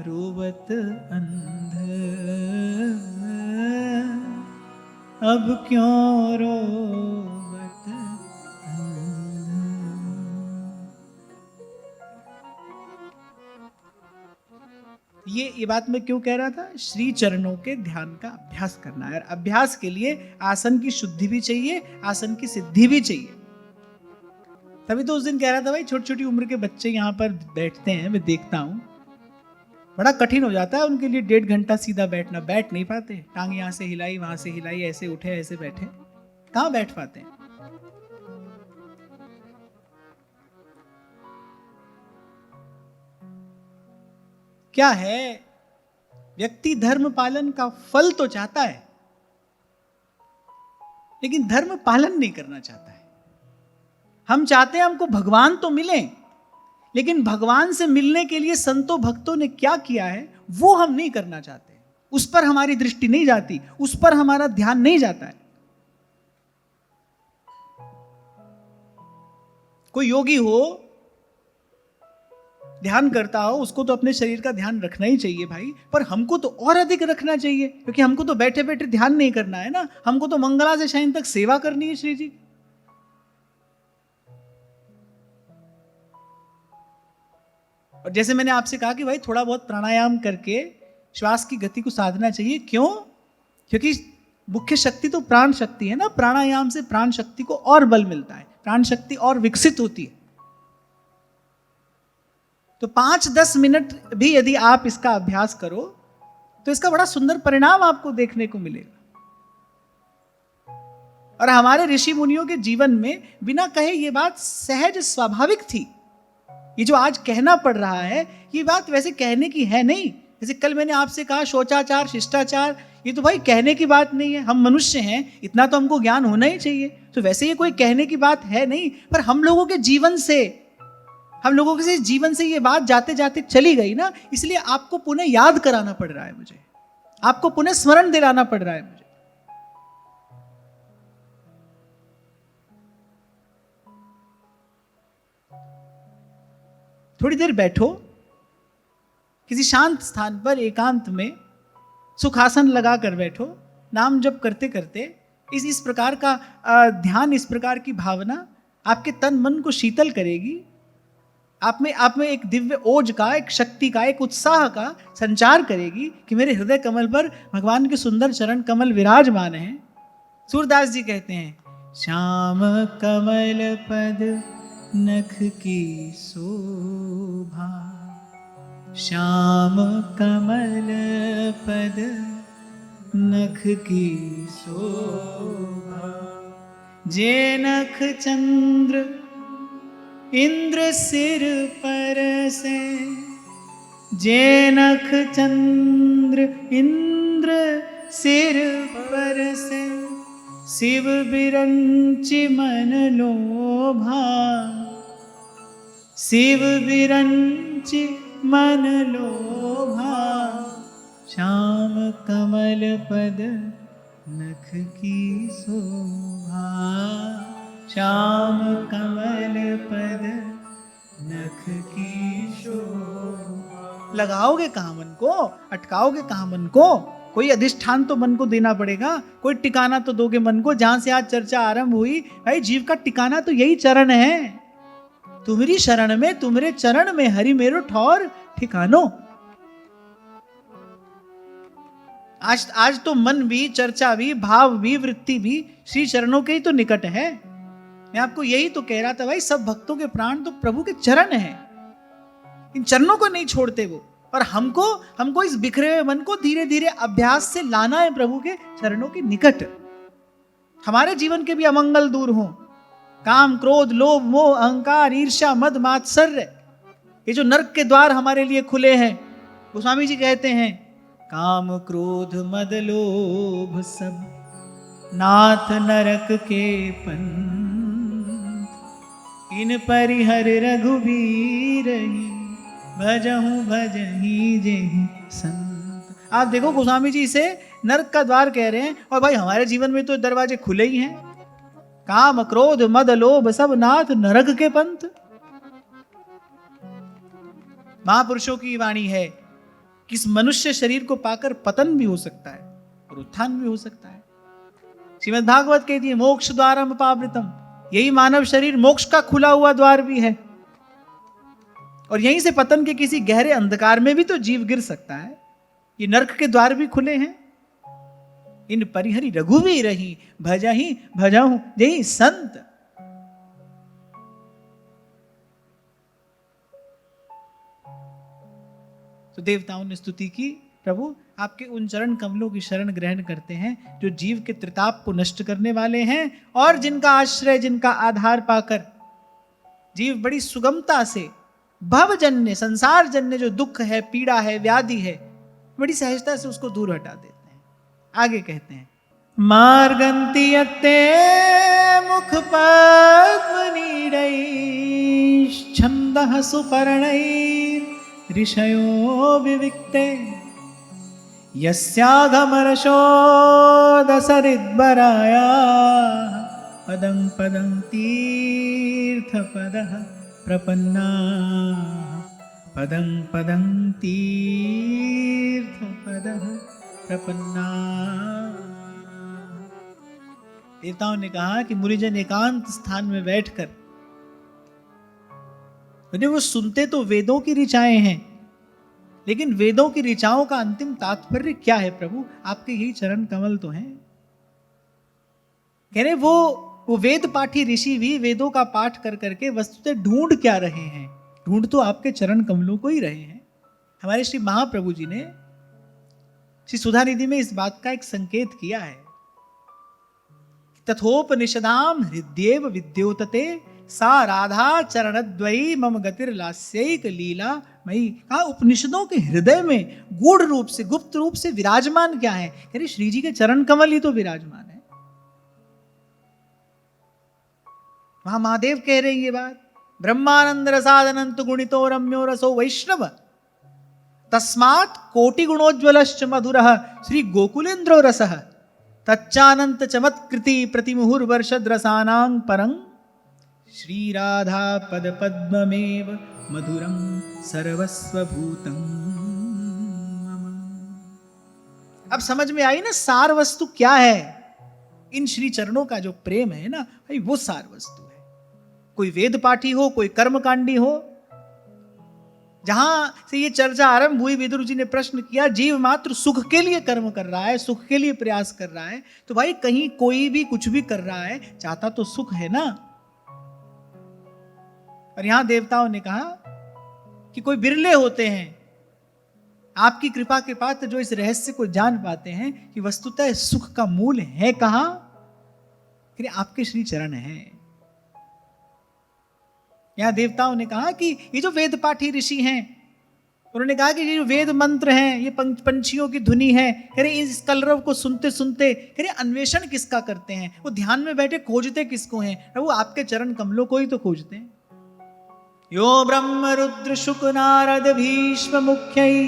रोवत अंध, अब क्यों रोवत अंध। ये बात मैं क्यों कह रहा था? श्री चरणों के ध्यान का अभ्यास करना है, और अभ्यास के लिए आसन की शुद्धि भी चाहिए, आसन की सिद्धि भी चाहिए। तभी तो उस दिन कह रहा था भाई, छोटी छोटी उम्र के बच्चे यहाँ पर बैठते हैं, मैं देखता हूँ, बड़ा कठिन हो जाता है उनके लिए 1.5 घंटा सीधा बैठना, बैठ नहीं पाते, टांग यहाँ से हिलाई वहां से हिलाई, ऐसे उठे ऐसे बैठे, कहाँ बैठ पाते हैं। क्या है, व्यक्ति धर्म पालन का फल तो चाहता है, लेकिन धर्म पालन नहीं करना चाहता है। हम चाहते हैं हमको भगवान तो मिले, लेकिन भगवान से मिलने के लिए संतों भक्तों ने क्या किया है वो हम नहीं करना चाहते, उस पर हमारी दृष्टि नहीं जाती, उस पर हमारा ध्यान नहीं जाता है। कोई योगी हो, ध्यान करता हो, उसको तो अपने शरीर का ध्यान रखना ही चाहिए भाई, पर हमको तो और अधिक रखना चाहिए, क्योंकि हमको तो बैठे बैठे ध्यान नहीं करना है ना, हमको तो मंगला से शयन तक सेवा करनी है श्री जी। और जैसे मैंने आपसे कहा कि भाई थोड़ा बहुत प्राणायाम करके श्वास की गति को साधना चाहिए। क्यों? क्योंकि मुख्य शक्ति तो प्राण शक्ति है ना, प्राणायाम से प्राण शक्ति को और बल मिलता है, प्राण शक्ति और विकसित होती है। तो 5-10 मिनट भी यदि आप इसका अभ्यास करो तो इसका बड़ा सुंदर परिणाम आपको देखने को मिलेगा। और हमारे ऋषि मुनियों के जीवन में बिना कहे ये बात सहज स्वाभाविक थी। ये जो आज कहना पड़ रहा है, ये बात वैसे कहने की है नहीं। जैसे कल मैंने आपसे कहा शौचाचार, शिष्टाचार, ये तो भाई कहने की बात नहीं है, हम मनुष्य हैं, इतना तो हमको ज्ञान होना ही चाहिए। तो वैसे ये कोई कहने की बात है नहीं, पर हम लोगों के जीवन से ये बात जाते जाते चली गई ना, इसलिए आपको पुनः याद कराना पड़ रहा है मुझे, आपको पुनः स्मरण दिलाना पड़ रहा है मुझे। थोड़ी देर बैठो किसी शांत स्थान पर, एकांत में सुखासन लगा कर बैठो, नाम जप करते करते इस प्रकार का ध्यान, इस प्रकार की भावना आपके तन मन को शीतल करेगी। आप में एक दिव्य ओज का, एक शक्ति का, एक उत्साह का संचार करेगी कि मेरे हृदय कमल पर भगवान के सुंदर चरण कमल विराजमान हैं। सूरदास जी कहते हैं, श्याम कमल पद नख की शोभा, श्याम कमल पद नख की शोभा, जे नख चंद्र इंद्र सिर पर से, जे नख चंद्र इंद्र सिर पर से, शिव बिरंचि मन लोभा, शिव बिरंचि मन लोभा, श्याम कमल पद नख की शोभा, श्याम कमल पद नख की शोभा। लगाओगे कहाँ मन को, अटकाओगे कहाँ मन को? कोई अधिष्ठान तो मन को देना पड़ेगा, कोई टिकाना तो दोगे मन को। जहां से आज चर्चा आरंभ हुई, भाई जीव का टिकाना तो यही चरण है। तुम्हारी शरण में, तुम्हारे चरण में हरि मेरो ठौर ठिकानो। आज तो मन भी, चर्चा भी, भाव भी, वृत्ति भी श्री चरणों के ही तो निकट है। मैं आपको यही तो कह रहा था भाई, सब भक्तों के प्राण तो प्रभु के चरण हैं, इन चरणों को नहीं छोड़ते वो। और हमको इस बिखरे हुए मन को धीरे धीरे अभ्यास से लाना है प्रभु के चरणों के निकट। हमारे जीवन के भी अमंगल दूर हों, काम, क्रोध, लोभ, मोह, अहंकार, ईर्ष्या, मद, मात्सर्य, ये जो नरक के द्वार हमारे लिए खुले हैं। गोस्वामी जी कहते हैं, काम, क्रोध, मद, लोभ सब नाथ नरक के पंथ, इन परिहर रघुबीर भजहु भजहि जेहि संत। आप देखो गोस्वामी जी इसे नरक का द्वार कह रहे हैं, और भाई हमारे जीवन में तो दरवाजे खुले ही हैं। काम, क्रोध, मद, लोभ सब नाथ नरक के पंथ। महापुरुषों की वाणी है कि इस मनुष्य शरीर को पाकर पतन भी हो सकता है और उत्थान भी हो सकता है। श्रीमद् भागवत कहती है, मोक्ष द्वारम पावृतम, यही मानव शरीर मोक्ष का खुला हुआ द्वार भी है, और यहीं से पतन के किसी गहरे अंधकार में भी तो जीव गिर सकता है। ये नरक के द्वार भी खुले हैं। इन परिहरि रघुवीर ही भजहि भजहु जेहि संत। तो देवताओं ने स्तुति की, प्रभु आपके उन चरण कमलों की शरण ग्रहण करते हैं जो जीव के त्रिताप को नष्ट करने वाले हैं और जिनका आश्रय, जिनका आधार पाकर जीव बड़ी सुगमता से भवजन्य, संसार जन्य जो दुख है, पीड़ा है, व्याधि है, बड़ी सहजता से उसको दूर हटा देते हैं। आगे कहते हैं, मार्गन्तियते मुख पद्मनीडैश्छन्दः सुपर्णैर्ऋषयो विविक्ते यस्यागमरशोदसरिद्वराया पदं पदं तीर्थपदः प्रपन्ना पदं पदं तीर्थपदः प्रपन्ना। देवताओं ने कहा कि मुनिजन एकांत स्थान में बैठकर, वो सुनते तो वेदों की ऋचाएं हैं, लेकिन वेदों की ऋचाओं का अंतिम तात्पर्य क्या है प्रभु? आपके यही चरण कमल तो हैं। कह रहे वो वेद पाठी ऋषि भी वेदों का पाठ कर करके वस्तुतः ढूंढ क्या रहे हैं? ढूंढ तो आपके चरण कमलों को ही रहे हैं। हमारे श्री महाप्रभु जी ने श्री सुधानिधि में इस बात का एक संकेत किया है, तथोपनिषदाम हृदयेव विद्योतते सा राधा चरणद्वयी मम गतिर्लास्यैक लीला मई। कहा उपनिषदों के हृदय में गूढ़ रूप से, गुप्त रूप से विराजमान क्या है? कह रहे श्री जी के चरण कमल ही तो विराजमान है। वहां महादेव कह रहे हैं ये बात, ब्रह्मानंद रसादनंत गुणितो रम्यो रसो वैष्णव तस्मात् कोटि गुणोज्वलश्च मधुरः श्री गोकुलेन्द्रो रसः तच्चानंत चमत्कृति प्रतिमुहुर्वर्षद रसानां परं श्री राधा पद पद्ममेव मधुरं सर्वस्वभूतं मम। अब समझ में आई ना सार वस्तु क्या है? इन श्री चरणों का जो प्रेम है ना भाई, वो सार वस्तु है। कोई वेद पाठी हो, कोई कर्मकांडी हो, जहां से ये चर्चा आरंभ हुई, विदुर जी ने प्रश्न किया, जीव मात्र सुख के लिए कर्म कर रहा है, सुख के लिए प्रयास कर रहा है, तो भाई कहीं कोई भी कुछ भी कर रहा है, चाहता तो सुख है ना। और यहां देवताओं ने कहा कि कोई बिरले होते हैं आपकी कृपा के पात्र जो इस रहस्य को जान पाते हैं कि वस्तुतः सुख का मूल है कहां? आपके श्री चरण हैं। यहां देवताओं ने कहा कि ये जो वेद पाठी ऋषि हैं, उन्होंने कहा कि ये जो वेद मंत्र हैं, ये पंछियों की धुनी है, कह रहे इस कलरव को सुनते सुनते कह रहे अन्वेषण किसका करते हैं? वो ध्यान में बैठे खोजते किसको हैं? वो आपके चरण कमलों को ही तो खोजते हैं। यो ब्रह्म रुद्र शुक नारद भीष्म मुख्यै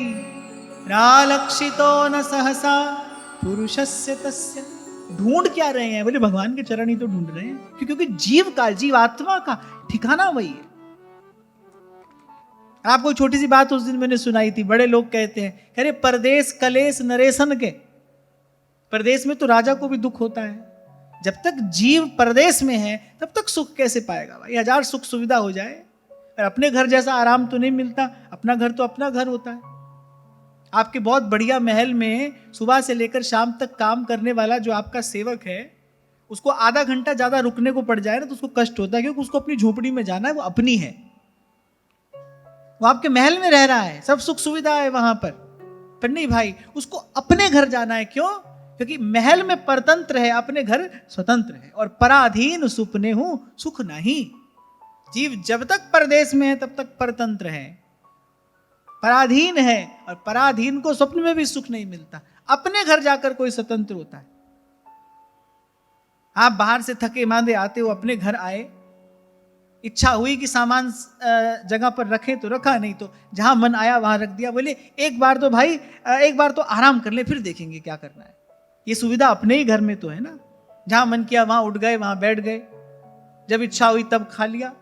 रालक्षितो न सहसा पुरुषस्य तस्य। ढूंढ क्या रहे हैं? बोले भगवान के चरण ही तो ढूंढ रहे हैं, क्योंकि जीव का, जीवात्मा का ठिकाना वही है। आपको छोटी सी बात उस दिन मैंने सुनाई थी। बड़े लोग कहते हैं, कह रहे परदेश कलेश नरेशन के। परदेश में तो राजा को भी दुख होता है। जब तक जीव परदेश में है तब तक सुख कैसे पाएगा? भाई हजार सुख सुविधा हो जाए, और अपने घर जैसा आराम तो नहीं मिलता। अपना घर तो अपना घर होता है। आपके बहुत बढ़िया महल में सुबह से लेकर शाम तक काम करने वाला जो आपका सेवक है, उसको आधा घंटा ज्यादा रुकने को पड़ जाए ना तो उसको कष्ट होता है, क्योंकि उसको अपनी झोपड़ी में जाना है, वो अपनी है, वो आपके महल में रह रहा है, सब सुख सुविधा है वहां पर नहीं भाई, उसको अपने घर जाना है। क्यों? क्योंकि महल में परतंत्र है, अपने घर स्वतंत्र है। और पराधीन सुपने हूं सुख नहीं। जीव जब तक परदेश में है तब तक परतंत्र है, पराधीन है, और पराधीन को स्वप्न में भी सुख नहीं मिलता। अपने घर जाकर कोई स्वतंत्र होता है। आप बाहर से थके मांदे आते हो, अपने घर आए, इच्छा हुई कि सामान जगह पर रखें तो रखा, नहीं तो जहां मन आया वहां रख दिया। बोले एक बार तो भाई, एक बार तो आराम कर ले, फिर देखेंगे क्या करना है। ये सुविधा अपने ही घर में तो है ना। जहां मन किया वहां उठ गए, वहां बैठ गए, जब इच्छा हुई तब खा लिया।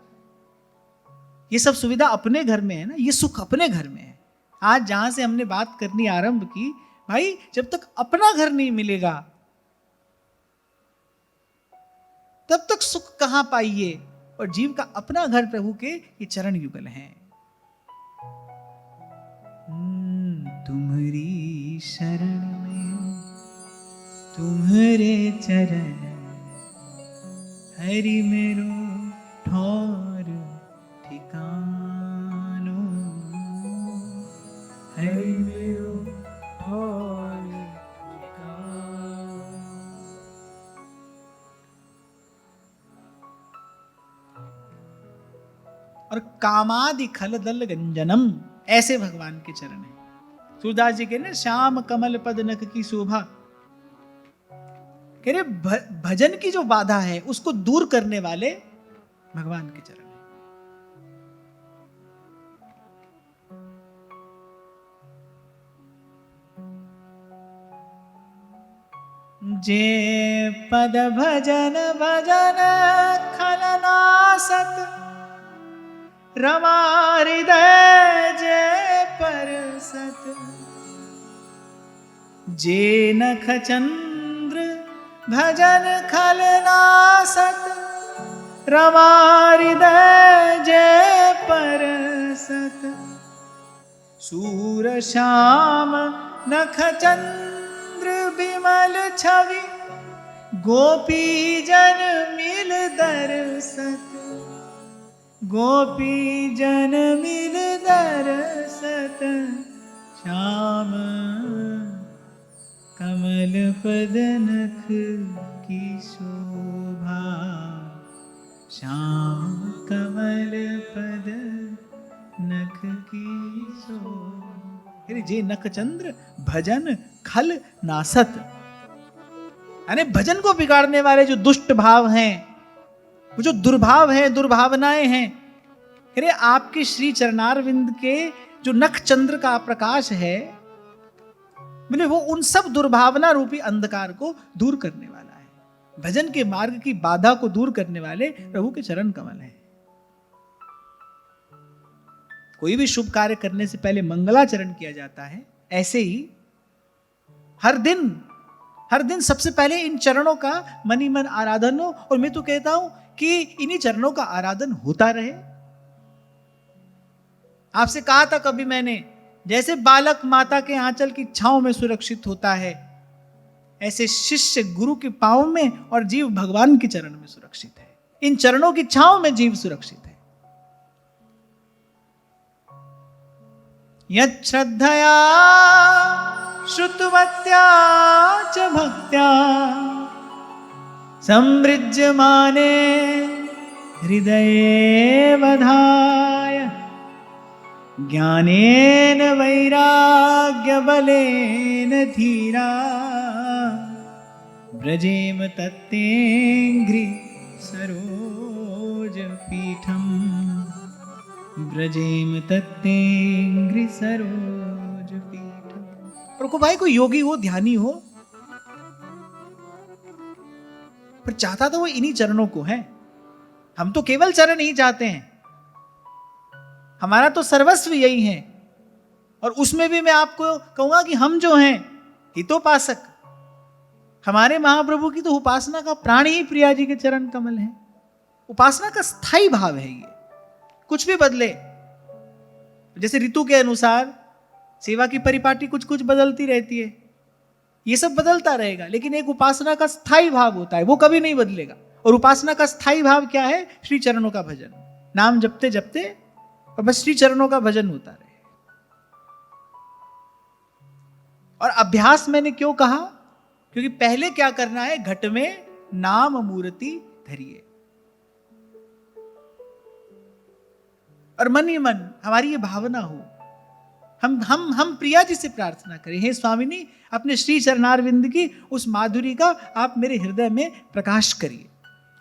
ये सब सुविधा अपने घर में है ना, ये सुख अपने घर में है। आज जहां से हमने बात करनी आरंभ की, भाई जब तक अपना घर नहीं मिलेगा तब तक सुख कहां पाइए। और जीव का अपना घर प्रभु के ये चरण युगल हैं। तुम्हारी शरण में तुम्हारे चरण हरि मेरो ठौर ठिकानो, हरि और कामादि खल दल गंजनम, ऐसे भगवान के चरण है। सूरदास जी कह रहे श्याम कमल पद नख की शोभा, कह रहे भजन की जो बाधा है उसको दूर करने वाले भगवान के चरण है। जे पद भजन भजन खलनासत, रमा हृदय जे परसत। जे नख चंद्र भजन खलनासत, रमा हृदय जे परसत। सूर श्याम नख चंद्र विमल छवि, गोपी जन मिल दरसत। गोपी जन मिल दरसत, श्याम कमल पद नख की शोभा। श्याम कमल पद नख की शोभा। जे नख चंद्र भजन खल नासत, यानी भजन को बिगाड़ने वाले जो दुष्ट भाव हैं, वो जो दुर्भाव हैं, दुर्भावनाएं हैं, अरे आपके श्री चरणारविंद के जो नख चंद्र का प्रकाश है, बोले वो उन सब दुर्भावना रूपी अंधकार को दूर करने वाला है। भजन के मार्ग की बाधा को दूर करने वाले प्रभु के चरण कमल है। कोई भी शुभ कार्य करने से पहले मंगलाचरण किया जाता है, ऐसे ही हर दिन सबसे पहले इन चरणों का मनी मन आराधन हो। और मैं तो कहता हूं कि इन्हीं चरणों का आराधन होता रहे। आपसे कहा था कभी मैंने, जैसे बालक माता के आंचल की छांव में सुरक्षित होता है, ऐसे शिष्य गुरु के पांव में और जीव भगवान के चरण में सुरक्षित है। इन चरणों की छांव में जीव सुरक्षित है। यत् श्रद्धया श्रुतवत्या च भक्त्या, संवृज्यमाने हृदये वधाय। ज्ञानेन वैराग्य बलेन धीरा, ब्रजेम तत्तेऽङ्घ्रि सरोज पीठम। ब्रजेम तत्तेऽङ्घ्रि सरोज पीठम। और को भाई कोई योगी हो, ध्यानी हो, पर चाहता तो वो इन्हीं चरणों को है। हम तो केवल चरण ही चाहते हैं, हमारा तो सर्वस्व यही है। और उसमें भी मैं आपको कहूंगा कि हम जो हैं हितोपासक, हमारे महाप्रभु की तो उपासना का प्राण ही प्रिया जी के चरण कमल है। उपासना का स्थायी भाव है ये, कुछ भी बदले, जैसे ऋतु के अनुसार सेवा की परिपाटी कुछ कुछ बदलती रहती है, ये सब बदलता रहेगा, लेकिन एक उपासना का स्थायी भाव होता है, वो कभी नहीं बदलेगा। और उपासना का स्थायी भाव क्या है? श्री चरणों का भजन, नाम जपते जपते और बस श्री चरणों का भजन होता रहे। और अभ्यास मैंने क्यों कहा? क्योंकि पहले क्या करना है, घट में नाम मूर्ति धरिए, और मन ही मन हमारी ये भावना हो, हम प्रिया जी से प्रार्थना करें, हे स्वामिनी अपने श्री चरणारविंद की उस माधुरी का आप मेरे हृदय में प्रकाश करिए।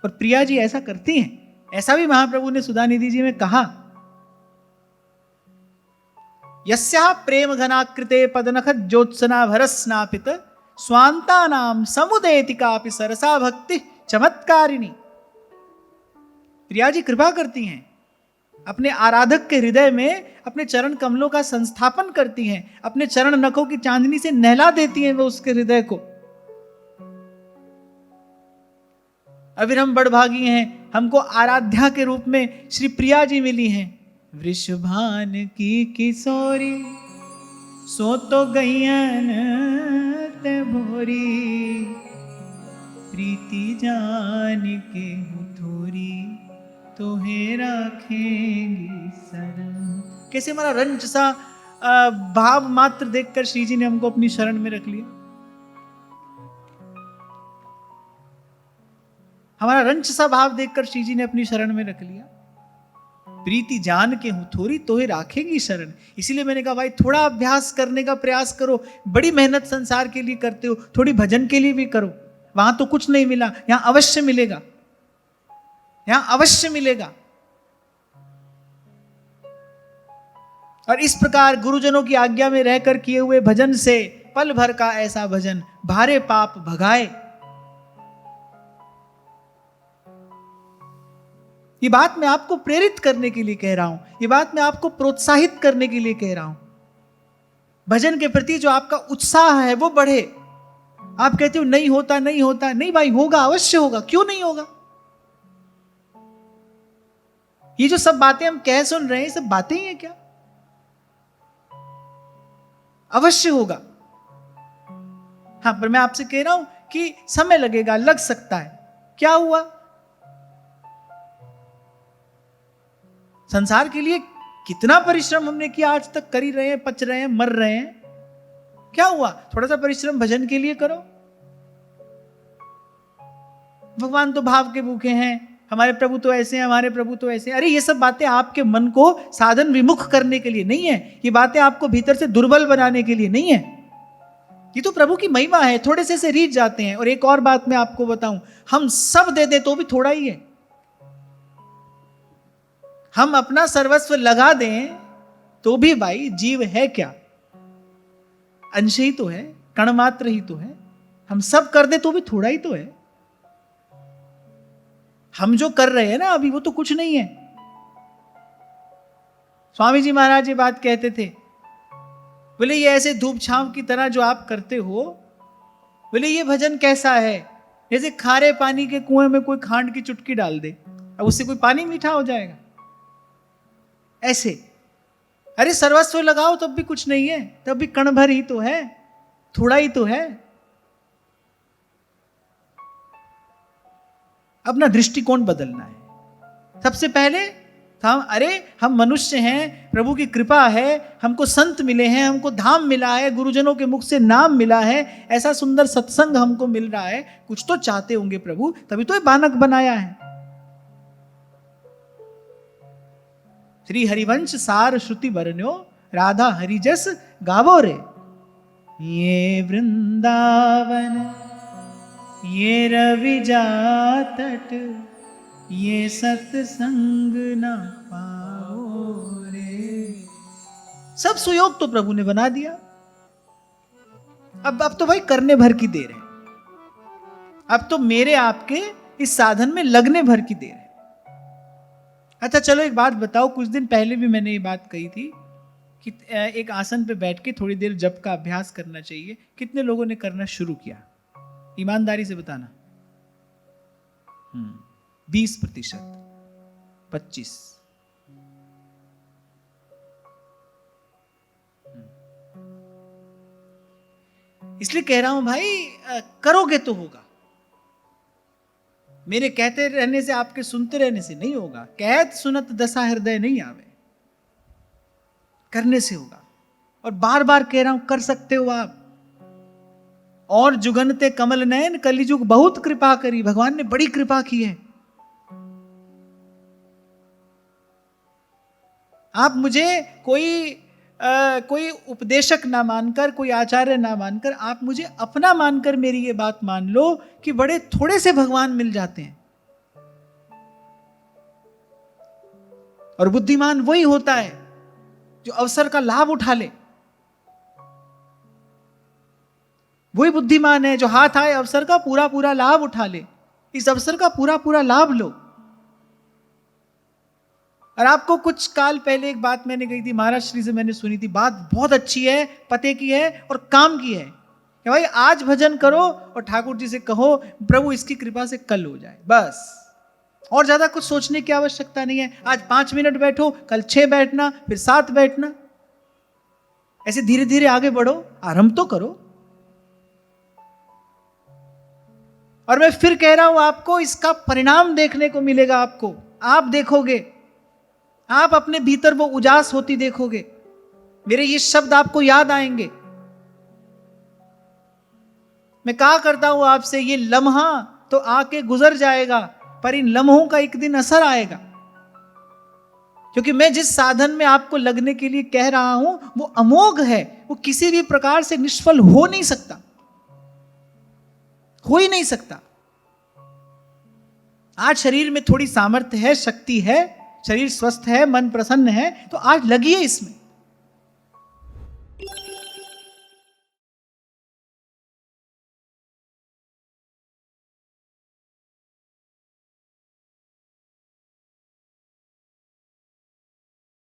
और प्रिया जी ऐसा करती हैं। ऐसा भी महाप्रभु ने सुधानिधि जी में कहा, यस्या प्रेम घनाकृते पदनख ज्योत्सना भरस्नापित, स्वांता नाम समुदेति कापि सरसा भक्ति चमत्कारिणी। प्रिया जी कृपा करती हैं, अपने आराधक के हृदय में अपने चरण कमलों का संस्थापन करती हैं, अपने चरण नखों की चांदनी से नहला देती हैं वो उसके हृदय को। अभी हम बड़भागी हैं, हमको आराध्या के रूप में श्री प्रिया जी मिली हैं। वृषभान की किशोरी सो तो गैयन ते भोरी, प्रीति जान के थोरी तोहे रखेंगी शरण। कैसे हमारा रंज सा भाव मात्र देखकर श्री जी ने हमको अपनी शरण में रख लिया। हमारा रंज सा भाव देखकर श्री जी ने अपनी शरण में रख लिया। प्रीति जान के हूं थोड़ी तो ही राखेगी शरण। इसीलिए मैंने कहा भाई थोड़ा अभ्यास करने का प्रयास करो। बड़ी मेहनत संसार के लिए करते हो, थोड़ी भजन के लिए भी करो। वहां तो कुछ नहीं मिला, यहां अवश्य मिलेगा, यहां अवश्य मिलेगा। और इस प्रकार गुरुजनों की आज्ञा में रहकर किए हुए भजन से पल भर का ऐसा भजन भारे पाप भगाए। ये बात मैं आपको प्रेरित करने के लिए कह रहा हूं, ये बात मैं आपको प्रोत्साहित करने के लिए कह रहा हूं। भजन के प्रति जो आपका उत्साह है वो बढ़े। आप कहते हो नहीं होता, नहीं होता, नहीं भाई होगा, अवश्य होगा, क्यों नहीं होगा। ये जो सब बातें हम कह सुन रहे हैं, सब बातें ही हैं क्या? अवश्य होगा। हाँ, पर मैं आपसे कह रहा हूं कि समय लगेगा, लग सकता है। क्या हुआ? संसार के लिए कितना परिश्रम हमने किया, आज तक कर ही रहे हैं, पच रहे हैं, मर रहे हैं। क्या हुआ? थोड़ा सा परिश्रम भजन के लिए करो। भगवान तो भाव के भूखे हैं, हमारे प्रभु तो ऐसे हैं, हमारे प्रभु तो ऐसे हैं। अरे ये सब बातें आपके मन को साधन विमुख करने के लिए नहीं है, ये बातें आपको भीतर से दुर्बल बनाने के लिए नहीं है। ये तो प्रभु की महिमा है, थोड़े से रीझ जाते हैं। और एक और बात मैं आपको बताऊं, हम सब दे दे तो भी थोड़ा ही है। हम अपना सर्वस्व लगा दें तो भी भाई जीव है क्या? अंश ही तो है, कण मात्र ही तो है। हम सब कर दे तो भी थोड़ा ही तो है। हम जो कर रहे हैं ना अभी, वो तो कुछ नहीं है। स्वामी जी महाराज ये बात कहते थे, बोले ये ऐसे धूप छांव की तरह जो आप करते हो, बोले ये भजन कैसा है, जैसे खारे पानी के कुएं में कोई खांड की चुटकी डाल दे, अब उससे कोई पानी मीठा हो जाएगा? ऐसे अरे सर्वस्व लगाओ तब भी कुछ नहीं है, तब भी कण भर ही तो है, थोड़ा ही तो है। अपना दृष्टिकोण बदलना है। सबसे पहले हम मनुष्य हैं, प्रभु की कृपा है, हमको संत मिले हैं, हमको धाम मिला है, गुरुजनों के मुख से नाम मिला है, ऐसा सुंदर सत्संग हमको मिल रहा है। कुछ तो चाहते होंगे प्रभु, तभी तो ये बानक बनाया है। श्री हरिवंश सार श्रुति बरन्यो, राधा हरिजस गावो रे। ये वृंदावन, ये रविजा तट, ये सत्संग न पाओ रे। सब सुयोग तो प्रभु ने बना दिया। अब तो भाई करने भर की देर है। अब तो मेरे आपके इस साधन में लगने भर की देर है। अच्छा चलो एक बात बताओ, कुछ दिन पहले भी मैंने ये बात कही थी कि एक आसन पे बैठ के थोड़ी देर जप का अभ्यास करना चाहिए। कितने लोगों ने करना शुरू किया? ईमानदारी से बताना। 20%, 25। इसलिए कह रहा हूं भाई, करोगे तो होगा। मेरे कहते रहने से, आपके सुनते रहने से नहीं होगा। कहत सुनत दशा हृदय नहीं आवे, करने से होगा। और बार बार कह रहा हूं, कर सकते हो आप। और जुगनते कमल नयन, कलिजुग बहुत कृपा करी। भगवान ने बड़ी कृपा की है। आप मुझे कोई उपदेशक ना मानकर, कोई आचार्य ना मानकर, आप मुझे अपना मानकर मेरी ये बात मान लो कि बड़े थोड़े से भगवान मिल जाते हैं। और बुद्धिमान वही होता है जो अवसर का लाभ उठा ले। वही बुद्धिमान है जो हाथ आए अवसर का पूरा पूरा लाभ उठा ले। इस अवसर का पूरा पूरा लाभ लो। और आपको कुछ काल पहले एक बात मैंने कही थी, महाराज श्री से मैंने सुनी थी। बात बहुत अच्छी है, पते की है और काम की है कि भाई आज भजन करो और ठाकुर जी से कहो प्रभु इसकी कृपा से कल हो जाए, बस। और ज्यादा कुछ सोचने की आवश्यकता नहीं है। आज 5 मिनट बैठो, कल 6 बैठना, फिर 7 बैठना। ऐसे धीरे धीरे आगे बढ़ो, आरंभ तो करो। और मैं फिर कह रहा हूं आपको, इसका परिणाम देखने को मिलेगा। आपको, आप देखोगे, आप अपने भीतर वो उजास होती देखोगे। मेरे ये शब्द आपको याद आएंगे। मैं कहा करता हूं आपसे, ये लम्हा तो आके गुजर जाएगा, पर इन लम्हों का एक दिन असर आएगा। क्योंकि मैं जिस साधन में आपको लगने के लिए कह रहा हूं वो अमोघ है, वो किसी भी प्रकार से निष्फल हो नहीं सकता, हो ही नहीं सकता। आज शरीर में थोड़ी सामर्थ्य है, शक्ति है, शरीर स्वस्थ है, मन प्रसन्न है, तो आज लगिए इसमें।